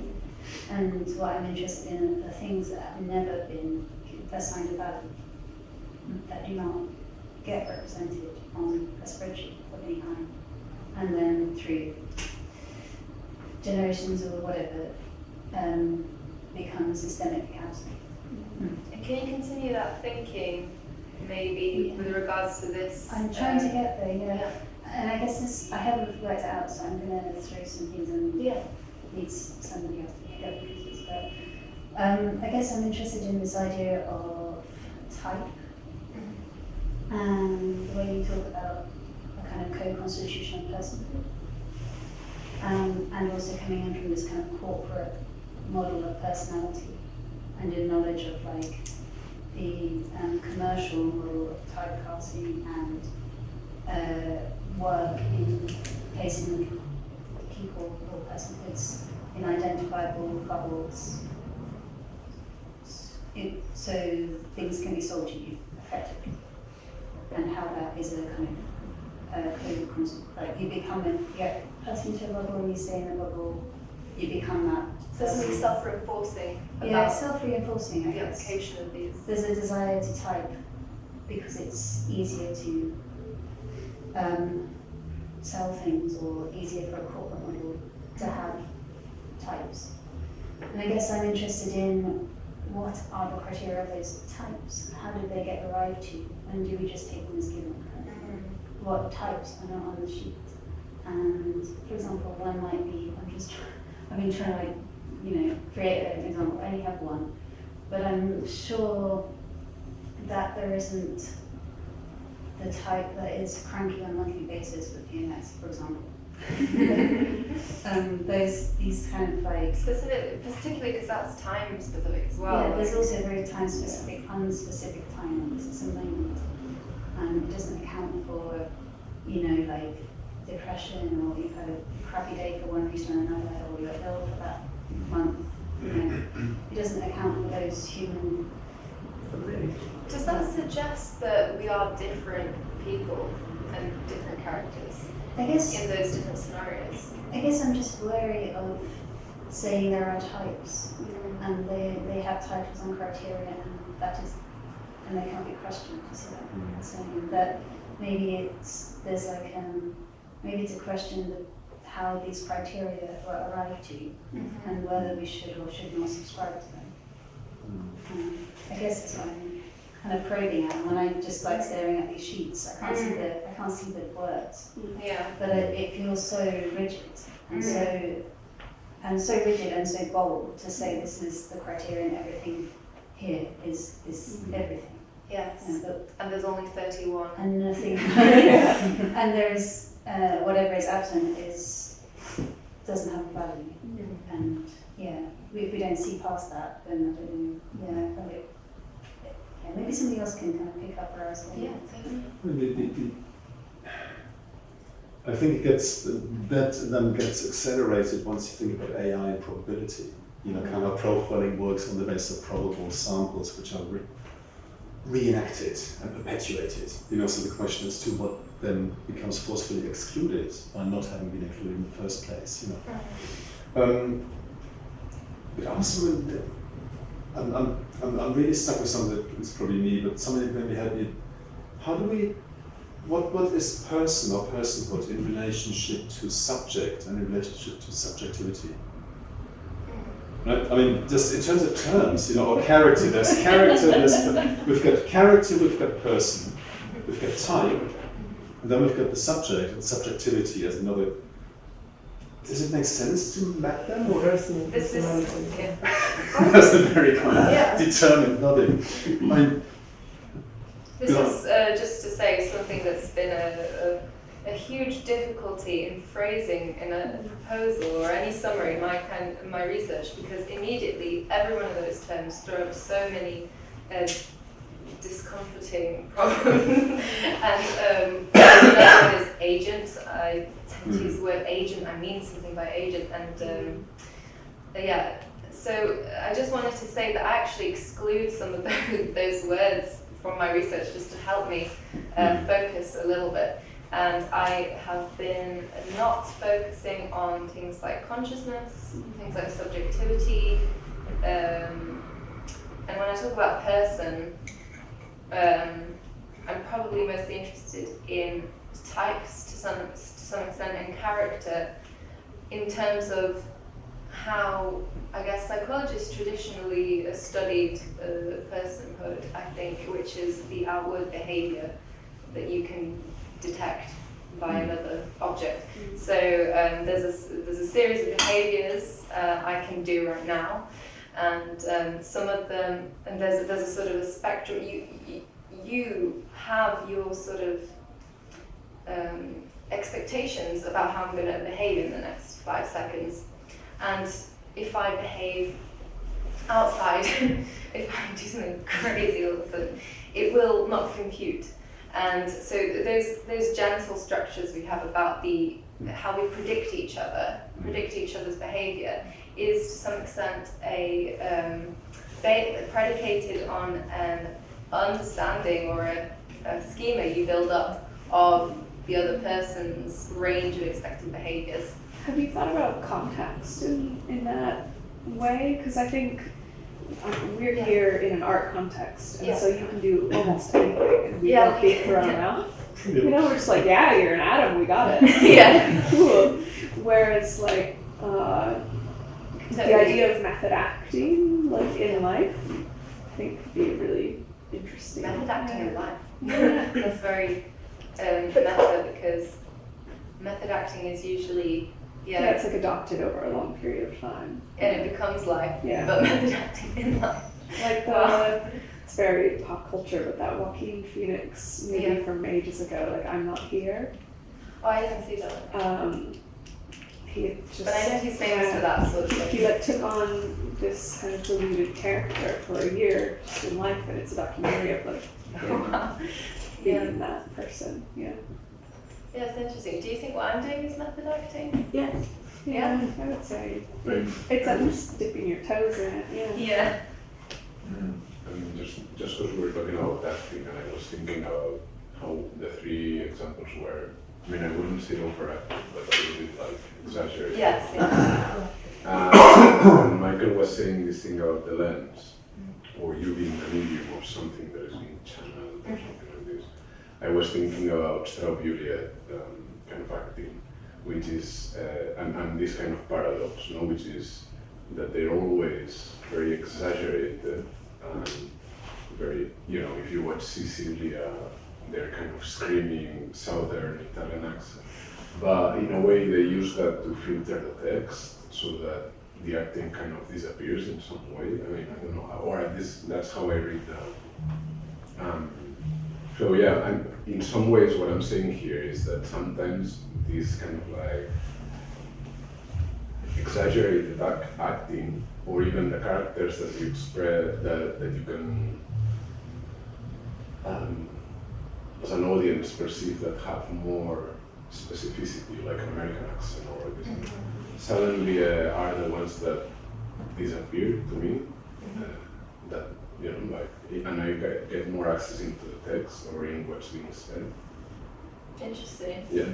And what I'm interested in are things that have never been assigned a value, that do not get represented on a spreadsheet of any kind, and then through generations or whatever, become systemically absent. And can you continue that thinking, maybe Yeah. with regards to this? I'm trying to get there, yeah. And I guess this, I haven't worked it out, so I'm going to throw some things in. Yeah. Needs somebody else to pick up pieces. But I guess I'm interested in this idea of type, and the way you talk about a kind of co-constitution of personhood, and also coming in from this kind of corporate model of personality, and in knowledge of like the commercial model of typecasting and work in placing people or personhoods in identifiable bubbles, so things can be sold to you effectively, and how that is a kind of like you become you get put into a bubble and you stay in a bubble, you become that. So something self-reinforcing Yeah, about self-reinforcing, I the guess. application of these. There's a desire to type because it's easier to sell things, or easier for a corporate model to have types. And I guess I'm interested in what are the criteria of those types? How did they get arrived to? And do we just take them as given? What types are not on the sheet? And for example, one might be, I've been trying to create an example. I only have one, but I'm sure that there isn't the type that is cranky on a monthly basis with PMS, for example. These kind of like Specific, particularly because that's time specific as well. yeah, there's also very time specific, unspecific time. This is a moment, and it doesn't account for like depression, or you've had a crappy day for one reason or another, or you're ill for that month. It doesn't account for those human. Does that suggest that we are different people and different characters I guess in those different scenarios? I'm just wary of saying there are types, and they have titles and criteria, and they can't be questioned. You see what I'm saying? That maybe maybe it's a question of how these criteria were arrived to, and whether we should or should not subscribe to them. I guess that's what I mean. kind of probing at, and when I'm just like staring at these sheets, I can't see the words. Yeah. But it feels so rigid and so rigid and so bold to say this is the criterion. Everything here is everything. Yes. Yeah, but, And there's only 31. and nothing. And there's whatever is absent doesn't have a value. And yeah, if we don't see past that, then I don't know. Probably, maybe somebody else can kind of pick up where I was going. Yeah, totally. I think that then gets accelerated once you think about AI and probability. You know, kind of profiling works on the basis of probable samples, which are reenacted and perpetuated. You know, so the question is to what then becomes forcefully excluded by not having been included in the first place. You know, but also I'm really stuck with something that is probably me, but somebody maybe help me. How do we? What is person or personhood in relationship to subject and in relationship to subjectivity? Right? I mean, just in terms of terms, you know, or character. There's character. We've got character. We've got person. We've got type, and then we've got the subject and subjectivity as another. Does it make sense to map them? Or Person and This is, personality. yeah. that's a very kind of determined nodding. I mean, This is just to say something that's been a huge difficulty in phrasing in a proposal or any summary in my research, because immediately every one of those terms throw up so many discomforting problems. And another one is agent. I tend to use the word agent. I mean something by agent, and yeah. So I just wanted to say that I actually exclude some of those words from my research just to help me focus a little bit. And I have been not focusing on things like consciousness, things like subjectivity, and when I talk about person, I'm probably mostly interested in types to some extent and character in terms of how, I guess, psychologists traditionally studied personhood, I think, which is the outward behavior that you can detect by another object. So there's a series of behaviors I can do right now, and some of them, and there's a sort of a spectrum. You have your sort of expectations about how I'm going to behave in the next 5 seconds. And if I behave outside, if I do something crazy all of a sudden, it will not compute. And so those gentle structures we have about how we predict each other's behavior, is to some extent predicated on an understanding or a schema you build up of the other person's range of expected behaviors. Have you thought about context in that way? Because I think we're here in an art context, and so you can do almost anything, and we don't be thrown out. You know, we're just like, yeah, you're an atom, we got it. Yeah. Cool. Whereas, like, the idea of method acting, like in life, I think could be really interesting. Method acting in life. That's very meta, because method acting is usually it's like adopted over a long period of time. And it becomes life, Yeah. but method acting in life. Like it's very pop culture, but that Joaquin Phoenix movie from ages ago, like I'm Not Here. Oh, I didn't see that one. He just. But I know he's famous for that sort of thing. He like took on this kind of deluded character for a year just in life, and it's a documentary of like being that person. Yeah. Yeah, it's interesting. Do you think what I'm doing is method acting? Yeah. Yeah, I would say it's at least dipping your toes in it. Yeah. Yeah. I mean, just because we were talking about acting, and I was thinking about how the 3 examples were. I mean, I wouldn't say overacting, but a little bit like exaggerated. Yes. Yeah. And Michael was saying this thing about the lens, or you being the medium of something that is being channeled, or something like this. I was thinking about Strauss-Juliet kind of acting, which is, and this kind of paradox, no? Which is that they're always very exaggerated, very, if you watch Sicilia, they're kind of screaming southern Italian accent. But in a way, they use that to filter the text so that the acting kind of disappears in some way. I mean, I don't know how, or at least that's how I read that. So yeah, in some ways, what I'm saying here is that sometimes these kind of like exaggerated acting, or even the characters that you express, that you can, as an audience, perceive that have more specificity, like an American accent or this, suddenly are the ones that disappear to me. That and I get more access into the text or in what's being said. Interesting. Yeah.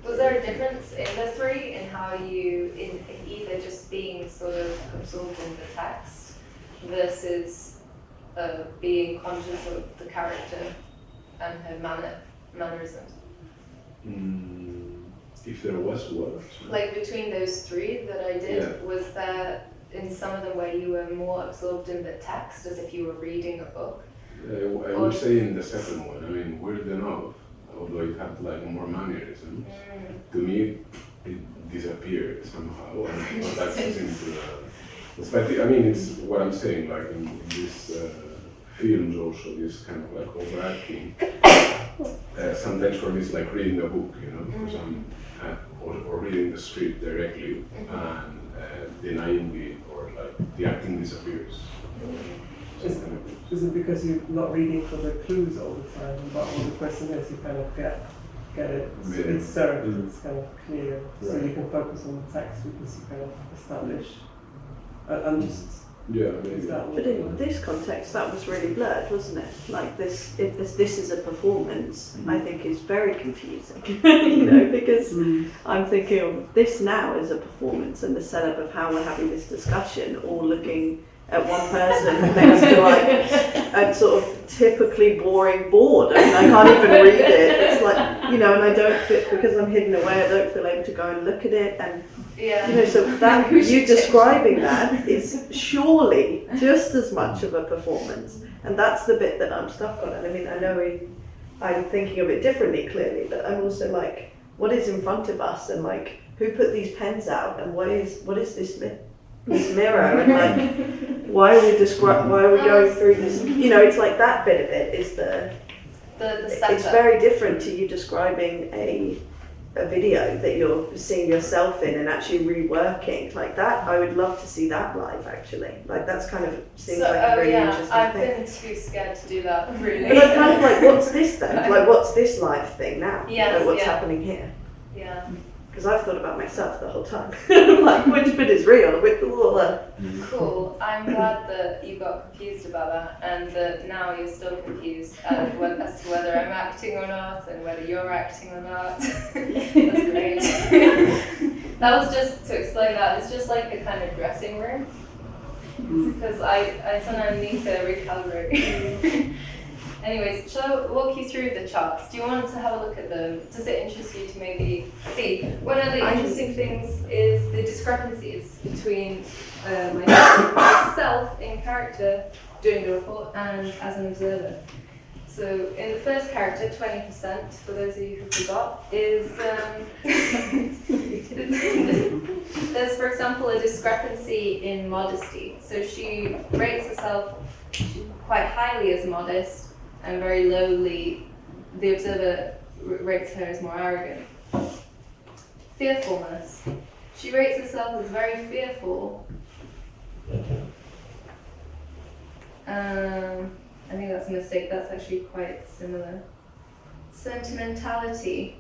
Was there a difference in the three in how you, in either just being sort of absorbed in the text versus being conscious of the character and her mannerisms? If there was what? Like between those three that I did, was there in some of them where you were more absorbed in the text as if you were reading a book? I would say in the second one. I mean, weird enough, although it had like more mannerisms, to me it disappeared somehow, and got access into the. But I mean, it's what I'm saying. Like in these films, also this kind of like overacting. Sometimes for me, it's like reading a book, because I'm or reading the script directly and denying it, or like the acting disappears. Is it because you're not reading for the clues all the time about what the question is? You kind of get it. It's served. It's kind of clear, so you can focus on the text because you kind of establish. I'm just. Yeah, maybe. But in this context, that was really blurred, wasn't it? Like this, if this is a performance, I think is very confusing. Because I'm thinking of this now as a performance, and the setup of how we're having this discussion, all looking at one person next to like a sort of typically boring board. I mean, I can't even read it. It's like, and I don't fit, because I'm hidden away, I don't feel able to go and look at it. And so that you describing that is surely just as much of a performance. And that's the bit that I'm stuck on. And I mean, I know I'm thinking of it differently, clearly, but I'm also like, what is in front of us, and like, who put these pens out, and what is this mirror, and like, why are we going through this? It's like that bit of it is the it's very different to you describing a video that you're seeing yourself in and actually reworking like that. I would love to see that live, actually. Like, that's kind of seems like a really interesting I've thing. been too scared to do that, really. But I'm kind of like, what's this then? Like, what's this live thing now? Yes, like, what's happening here? Yeah. Because I've thought about myself the whole time. Like, which bit is real? Cool. I'm glad that you got confused about that, and that now you're still confused as to whether I'm acting or not, and whether you're acting or not. That's great. That was just to explain that. It's just like a kind of dressing room, because I sometimes need to recalibrate. Anyways, shall I walk you through the charts? Do you want to have a look at them? Does it interest you to maybe see? One of the interesting things is the discrepancies between myself in character doing the report and as an observer. So in the first character, 20%, for those of you who forgot, is there's, for example, a discrepancy in modesty. So she rates herself quite highly as modest, and very lowly, the observer rates her as more arrogant. Fearfulness. She rates herself as very fearful. I think that's a mistake, that's actually quite similar. Sentimentality.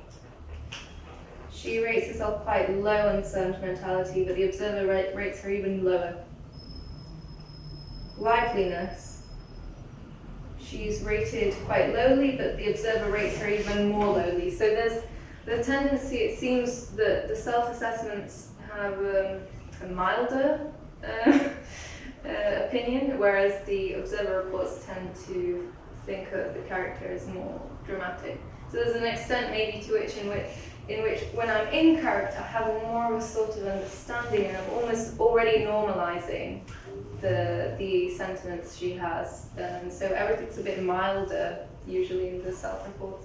She rates herself quite low in sentimentality, but the observer rates her even lower. Liveliness. She's rated quite lowly, but the observer rates her even more lowly. So there's the tendency, it seems, that the self-assessments have a milder opinion, whereas the observer reports tend to think that the character is more dramatic. So there's an extent maybe to which in which when I'm in character, I have more of a sort of understanding, and I'm almost already normalizing the sentiments she has. So everything's a bit milder usually in the self-report.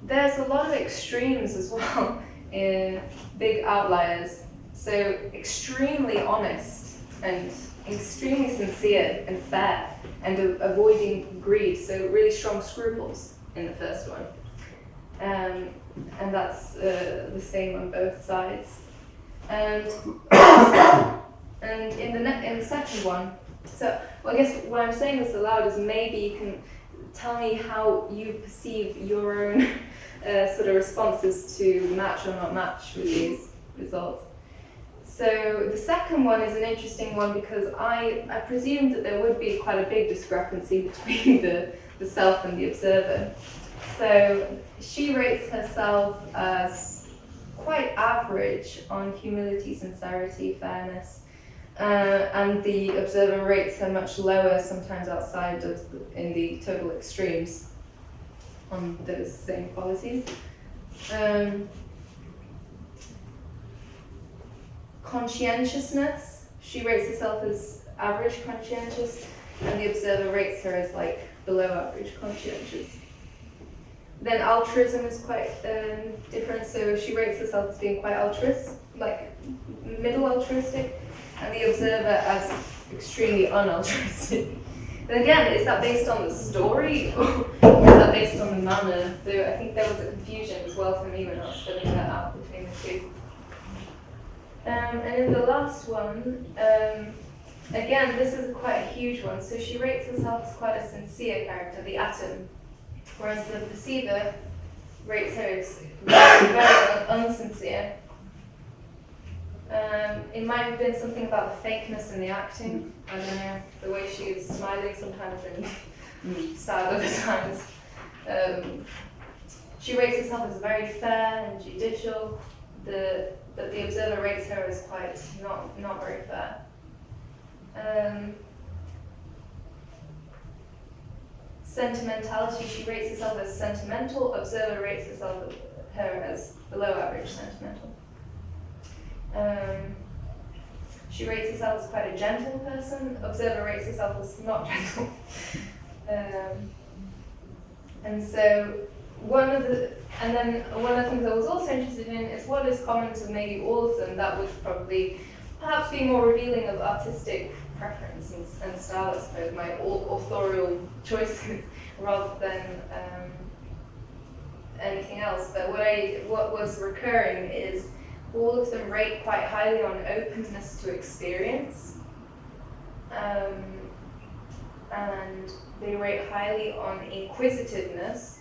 There's a lot of extremes as well, big outliers. So extremely honest and extremely sincere and fair, and avoiding greed. So really strong scruples in the first one. And that's the same on both sides. And in the second one, so well, I guess why I'm saying this aloud is maybe you can tell me how you perceive your own sort of responses to match or not match with these results. So the second one is an interesting one because I presumed that there would be quite a big discrepancy between the self and the observer. So she rates herself as quite average on humility, sincerity, fairness, and the observer rates her much lower, sometimes outside of in the total extremes on those same qualities. Conscientiousness, she rates herself as average conscientious, and the observer rates her as like below average conscientious. Then altruism is quite different, so she rates herself as being quite altruist, like middle altruistic, and the observer as extremely unaltruistic. Then again, is that based on the story or is that based on the manner? So I think there was a confusion as well for me when I was filling that out between the two. And in the last one, again, this is quite a huge one. So she rates herself as quite a sincere character, the atom, whereas the perceiver rates her as very, very unsincere. It might have been something about the fakeness in the acting. I don't know, the way she was smiling sometimes and sad other times. She rates herself as very fair and judicial, but the observer rates her as quite not very fair. Sentimentality, she rates herself as sentimental, observer rates her as below average sentimental. She rates herself as quite a gentle person, observer rates herself as not gentle. And so one of the things I was also interested in is what is common to maybe all of them that would probably perhaps be more revealing of artistic preference and style, I suppose, my authorial choices rather than anything else. But what was recurring is all of them rate quite highly on openness to experience, and they rate highly on inquisitiveness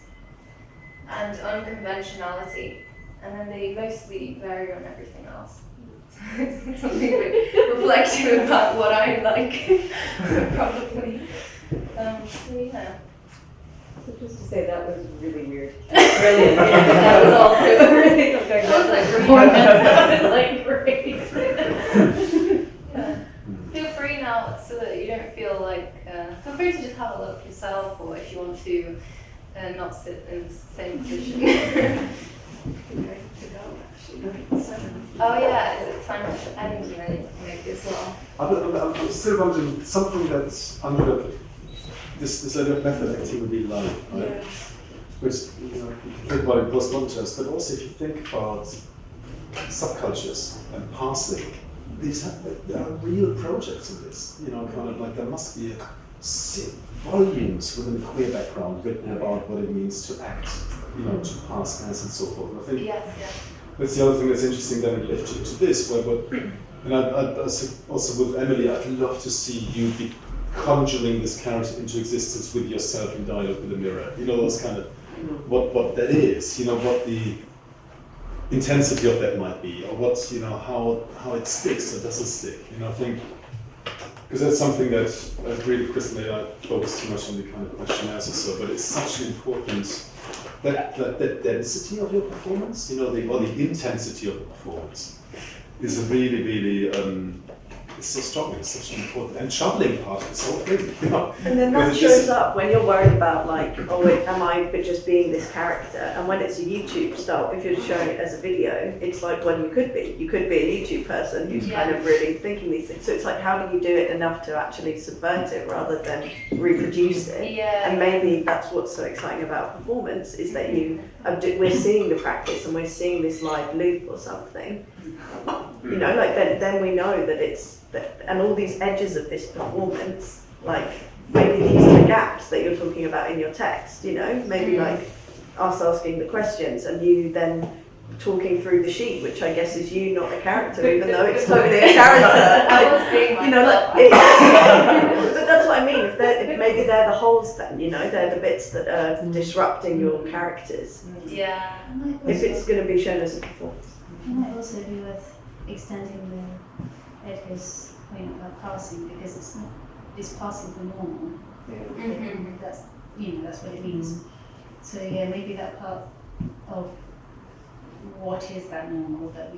and unconventionality, and then they mostly vary on everything else. It's something a bit reflective about what I like, probably. So yeah. So just to say that was really weird. Brilliant. That was also really good. That was like performance. That was like great. Yeah. Feel free now so that you don't feel like. Feel free to just have a look yourself, or if you want to not sit in the same position. Oh yeah, is it time to end maybe as well? I'm still wondering something that's under this idea of method activity line, right? Yeah. Which you think about it post-modernist, but also if you think about subcultures and parsing, there are real projects in this. Kind of like there must be volumes within a queer background written about what it means to act, to pass as and so forth. And I think that's the other thing that's interesting then in relation to this, and I also with Emily, I'd love to see you be conjuring this character into existence with yourself in dialogue with the mirror. Those kind of what that is, what the intensity of that might be, or what how it sticks or doesn't stick. I think because that's something that I agree with Chris, maybe I focus too much on the kind of questionnaires or so, but it's such an important that density of your performance, or the intensity of the performance is a really, really is so strong. It's such an important and troubling part of this whole thing. You know? And then that Because it shows just- up when you're worried about like, oh, am I just being this character? And when it's a YouTube style, if you're showing it as a video, it's like, well, you could be a YouTube person who's kind of really thinking these things. So it's like, how do you do it enough to actually subvert it rather than reproduce it? Yeah. And maybe that's what's so exciting about performance is that we're seeing the practice and we're seeing this live loop or something. You know, like then we know that it's that, and all these edges of this performance, like maybe these are the gaps that you're talking about in your text. You know, maybe like us asking the questions and you then talking through the sheet, which I guess is you, not a character, even though it's totally a character. I was being You know, like, myself. but that's what I mean. If maybe they're the holes, then you know they're the bits that are disrupting your characters. Yeah. If it's going to be shown as a performance. It might also be worth extending the Edgar's point about passing, because it's passing for normal. Mhm. That's that's what it means. So yeah, maybe that part of what is that normal that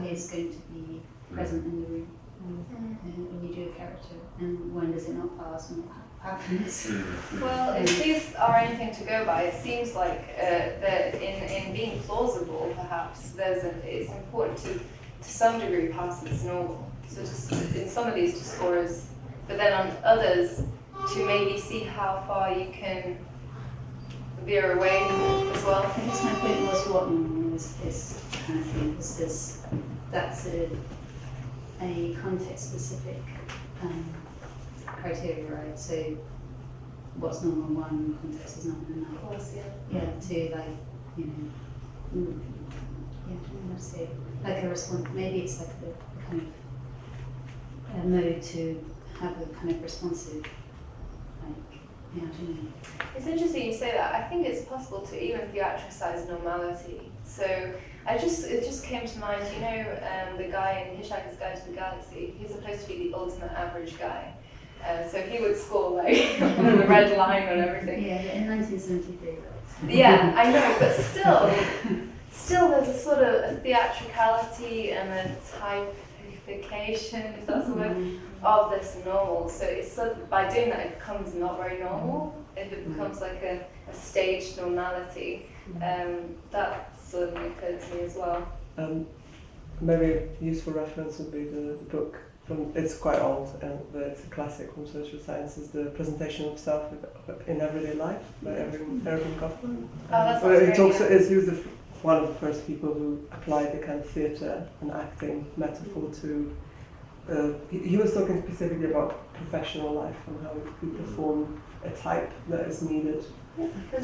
is going to be present in the room when you do a character, and when does it not pass and what happens? Well, if these are anything to go by, it seems like that in being plausible, perhaps it's important to some degree pass as normal. So just in some of these to score as, but then on others to maybe see how far you can veer away as well. I guess my point was what normal is this kind of thing, because that's a context-specific criteria, right? So what's normal one context is not enough. Of course, yeah. Yeah, to like, I don't know how to say it. Like a response, maybe it's like the kind of a mode to have a kind of responsive, like, I don't know. It's interesting you say that. I think it's possible to even theatricize normality. So it just came to mind, the guy in Hitchhiker's Guide to the Galaxy, he's supposed to be the ultimate average guy. So he would score like on the red line and everything. Yeah, in 1973, right? Yeah, I know, but still there's a sort of a theatricality and a typification, if that's the word, of this normal. So it's sort of, by doing that, it becomes not very normal. If it becomes like a staged normality, that sort of occurred to me as well. Maybe a useful reference would be the book. It's quite old, but it's a classic from social sciences, The Presentation of Self in Everyday Life by Erving Goffman. He was one of the first people who applied the kind of theatre and acting metaphor to, he was talking specifically about professional life and how we perform a type that is needed.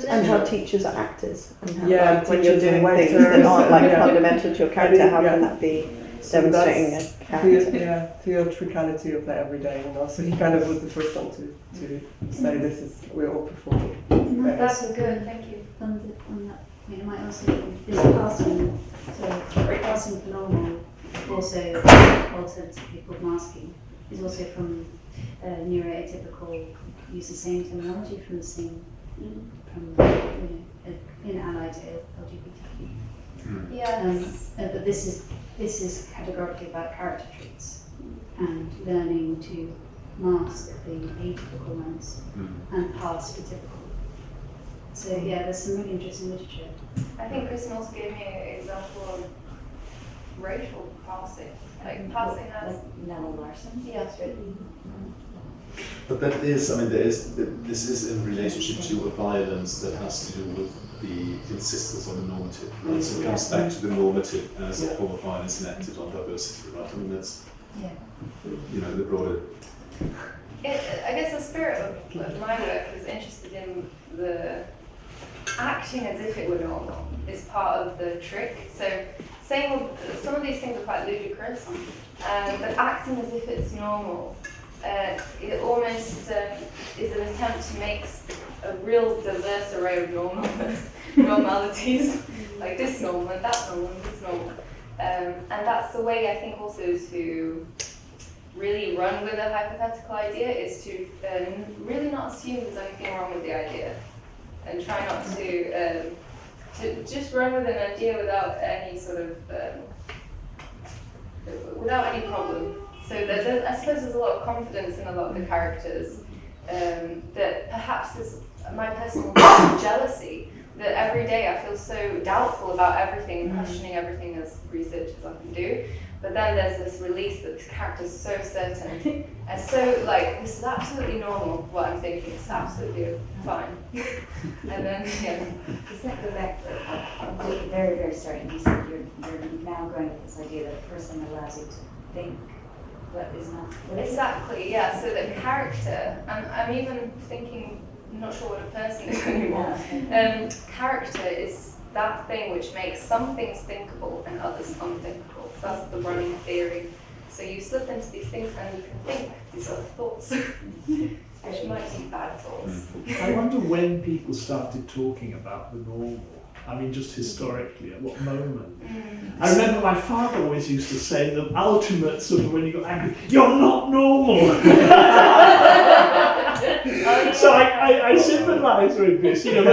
And how teachers are actors. And how, Yeah, when you're teachers doing and things waiters, that aren't like yeah. fundamental to your character, how Yeah. can that be So demonstrating that's a character? theatricality of the everyday, So he kind of was the first one to say we're all performing. That's good, thank you. On that, it might also be this passing, passing for normal, also alternatively called masking, is also from neuroatypical, use the same terminology from the same, in allied to LGBTQ. Yes. But this is categorically about character traits and learning to mask the atypical ones and pass for typical. So yeah, there's some really interesting literature. I think Kristen also gave me an example of racial passing, like passing as. Nella Larson. Yeah. But that is, this is in relationship to a violence that has to do with the insistence on the normative. Right? So it comes back to the normative as a form of violence enacted on diversity, right? That's, the broader. I guess the spirit of my work is interested in the acting as if it were normal is part of the trick. So saying some of these things are quite ludicrous, but acting as if it's normal, it almost is an attempt to make a real diverse array of normalities, like this normal and that normal and this normal. And that's the way I think also to really run with a hypothetical idea is to really not assume there's anything wrong with the idea and try not to just run with an idea without any sort of without any problem. So I suppose there's a lot of confidence in a lot of the characters. That perhaps is my personal jealousy. That every day I feel so doubtful about everything, questioning everything as researchers often do. But then there's this release that this character's so certain and so like, this is absolutely normal, what I'm thinking, it's absolutely fine. And then, yeah. Does that go back to the very, very start? And you said you're now going with this idea that a person allows you to think what is not. What is Exactly, yeah. So the character, I'm even thinking, I'm not sure what a person is anymore. Character is that thing which makes some things thinkable and others unthinkable. So that's the running theory. So you slip into these things and you can think these other thoughts, which might be bad thoughts. I wonder when people started talking about the normal. I mean, just historically, at what moment? I remember my father always used to say the ultimate sort of when he got angry, "You're not normal." So I sympathise with this, you know.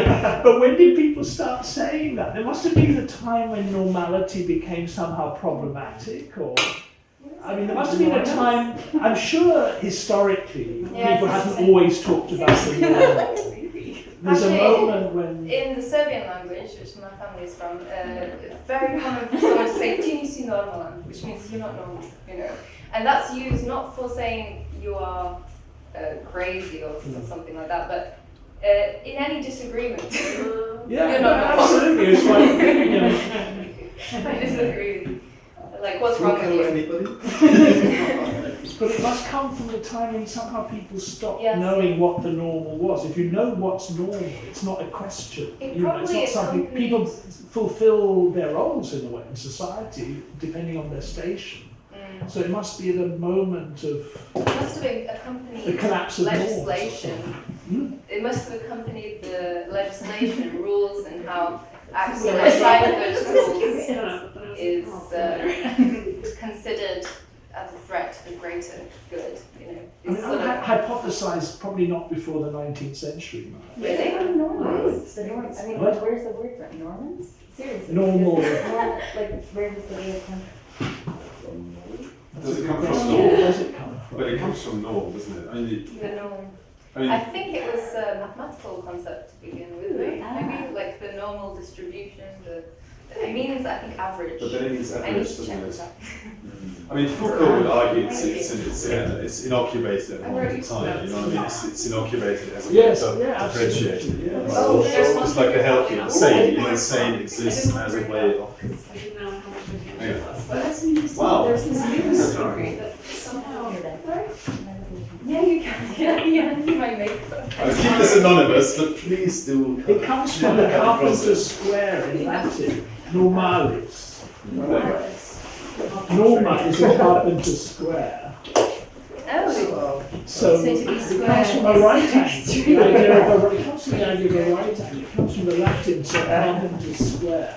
But when did people start saying that? There must have been a time when normality became somehow problematic, or I mean, there must have been a time. I'm sure historically people hadn't always talked about the normal. There's a moment when... In the Serbian language, which my family is from, it's very common for someone to say, "Ti nisi normalan," which means you're not normal, you know. And that's used not for saying you are crazy or something like that, but in any disagreement. You're not normal. Absolutely. It's like, you know... I disagree with you. Like, what's wrong with you? Anybody? But it must come from the time when somehow people stopped Yes. knowing what the normal was. If you know what's normal, it's not a question. It You know, it's probably not something accompanies- people fulfill their roles in a way in society, depending on their station. So it must be at a moment of It must have the accompanied collapse of legislation. norms. It must have accompanied the legislation, rules, and how actually outside of those rules is considered as a threat to the greater good. You know, I mean, it's sort of hypothesized probably not before the 19th century. really. Normans. The Normans. I mean, What? where's the word from? Normans? Seriously. Normal. Like, where does the word come from? Does it come Where from norm? does it come from? But it comes from norm, doesn't it? I mean, The norm. I mean, I think it was a mathematical concept to begin with, right? Ah. Maybe like the normal distribution. It means, I think, average. but then it means I need average, to check doesn't it? that. I mean, Foucault would argue it's inoculated at the moment in time. You know what I mean? It's inoculated as a way Yes, to yeah, differentiate. absolutely. Yes. Oh, there's one It's like the healthy, thing. insane. You know, insane exists as a way of. I didn't know how much I Yeah. can Wow. There's this news story that somehow. Yeah, you can. Yeah, you might make it. I'll keep this anonymous, but please do. It comes from the Carpenter's Square in Latin, normalis. Norma is a Carpenter's Square. Oh, So So to be it comes square from a is right angle. extreme. The idea of it comes from the idea of a right angle. It comes from the Latin, so Carpenter's Square,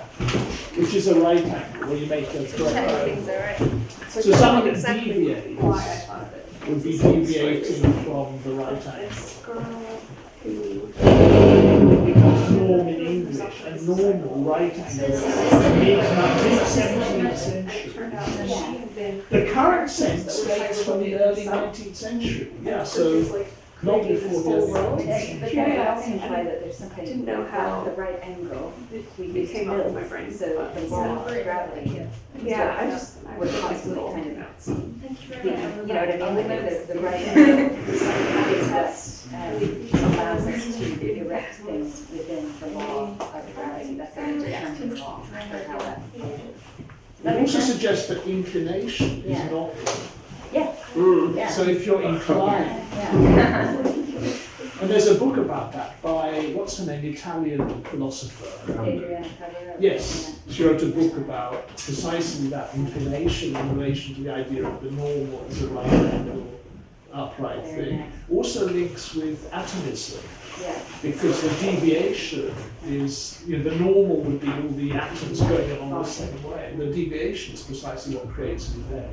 which is a right angle where you make a check triangle. things are right. So something that exactly deviates why I thought that. would be deviating from the right angle. This girl who It becomes norm in English, and normal right angle is mid-17th century. turned out that she had been. The current sense dates from the early 19th century. Yeah, so not before the early 19th century. But that also imply that there's something. I didn't know how the right angle. We it used to came up in build, my brain. so the law of gravity. Yeah, I just. We're constantly kind of, Thank you you very know, much. what I mean? Like the right angle is what allows us to erect things within the law of gravity. That's a determined law for how that It also suggests that inclination is Yeah. not. Yeah. Yeah. So if you're inclined, Yeah. and there's a book about that by, what's her name, Italian philosopher. Adriana Cavallaro. Yes, she wrote a book about precisely that inclination in relation to the idea of the normal as a right angle, upright Very thing. nice. Also links with atomism, Yeah. because the deviation is, you know, the normal would be all the atoms going along the same way. The deviation is precisely what creates an event.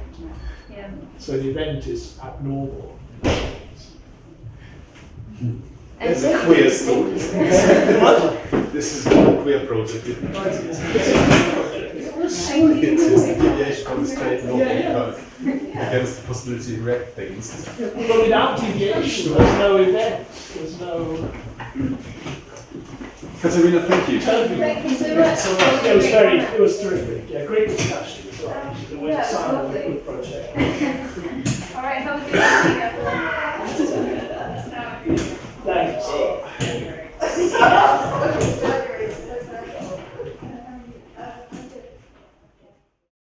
Yeah. So an event is abnormal. It's a queer story. This is a queer project. Surely it is the deviation from the straight law Yeah. against the possibility of correct things. But without deviation, there's no event. There's no Katerina, thank you. turbulence. Thank you so much. So it was terrific. Yeah, great discussion as well. It was Yeah, a it was silent lovely. liquid project. All right, have a good evening, everyone. Thanks.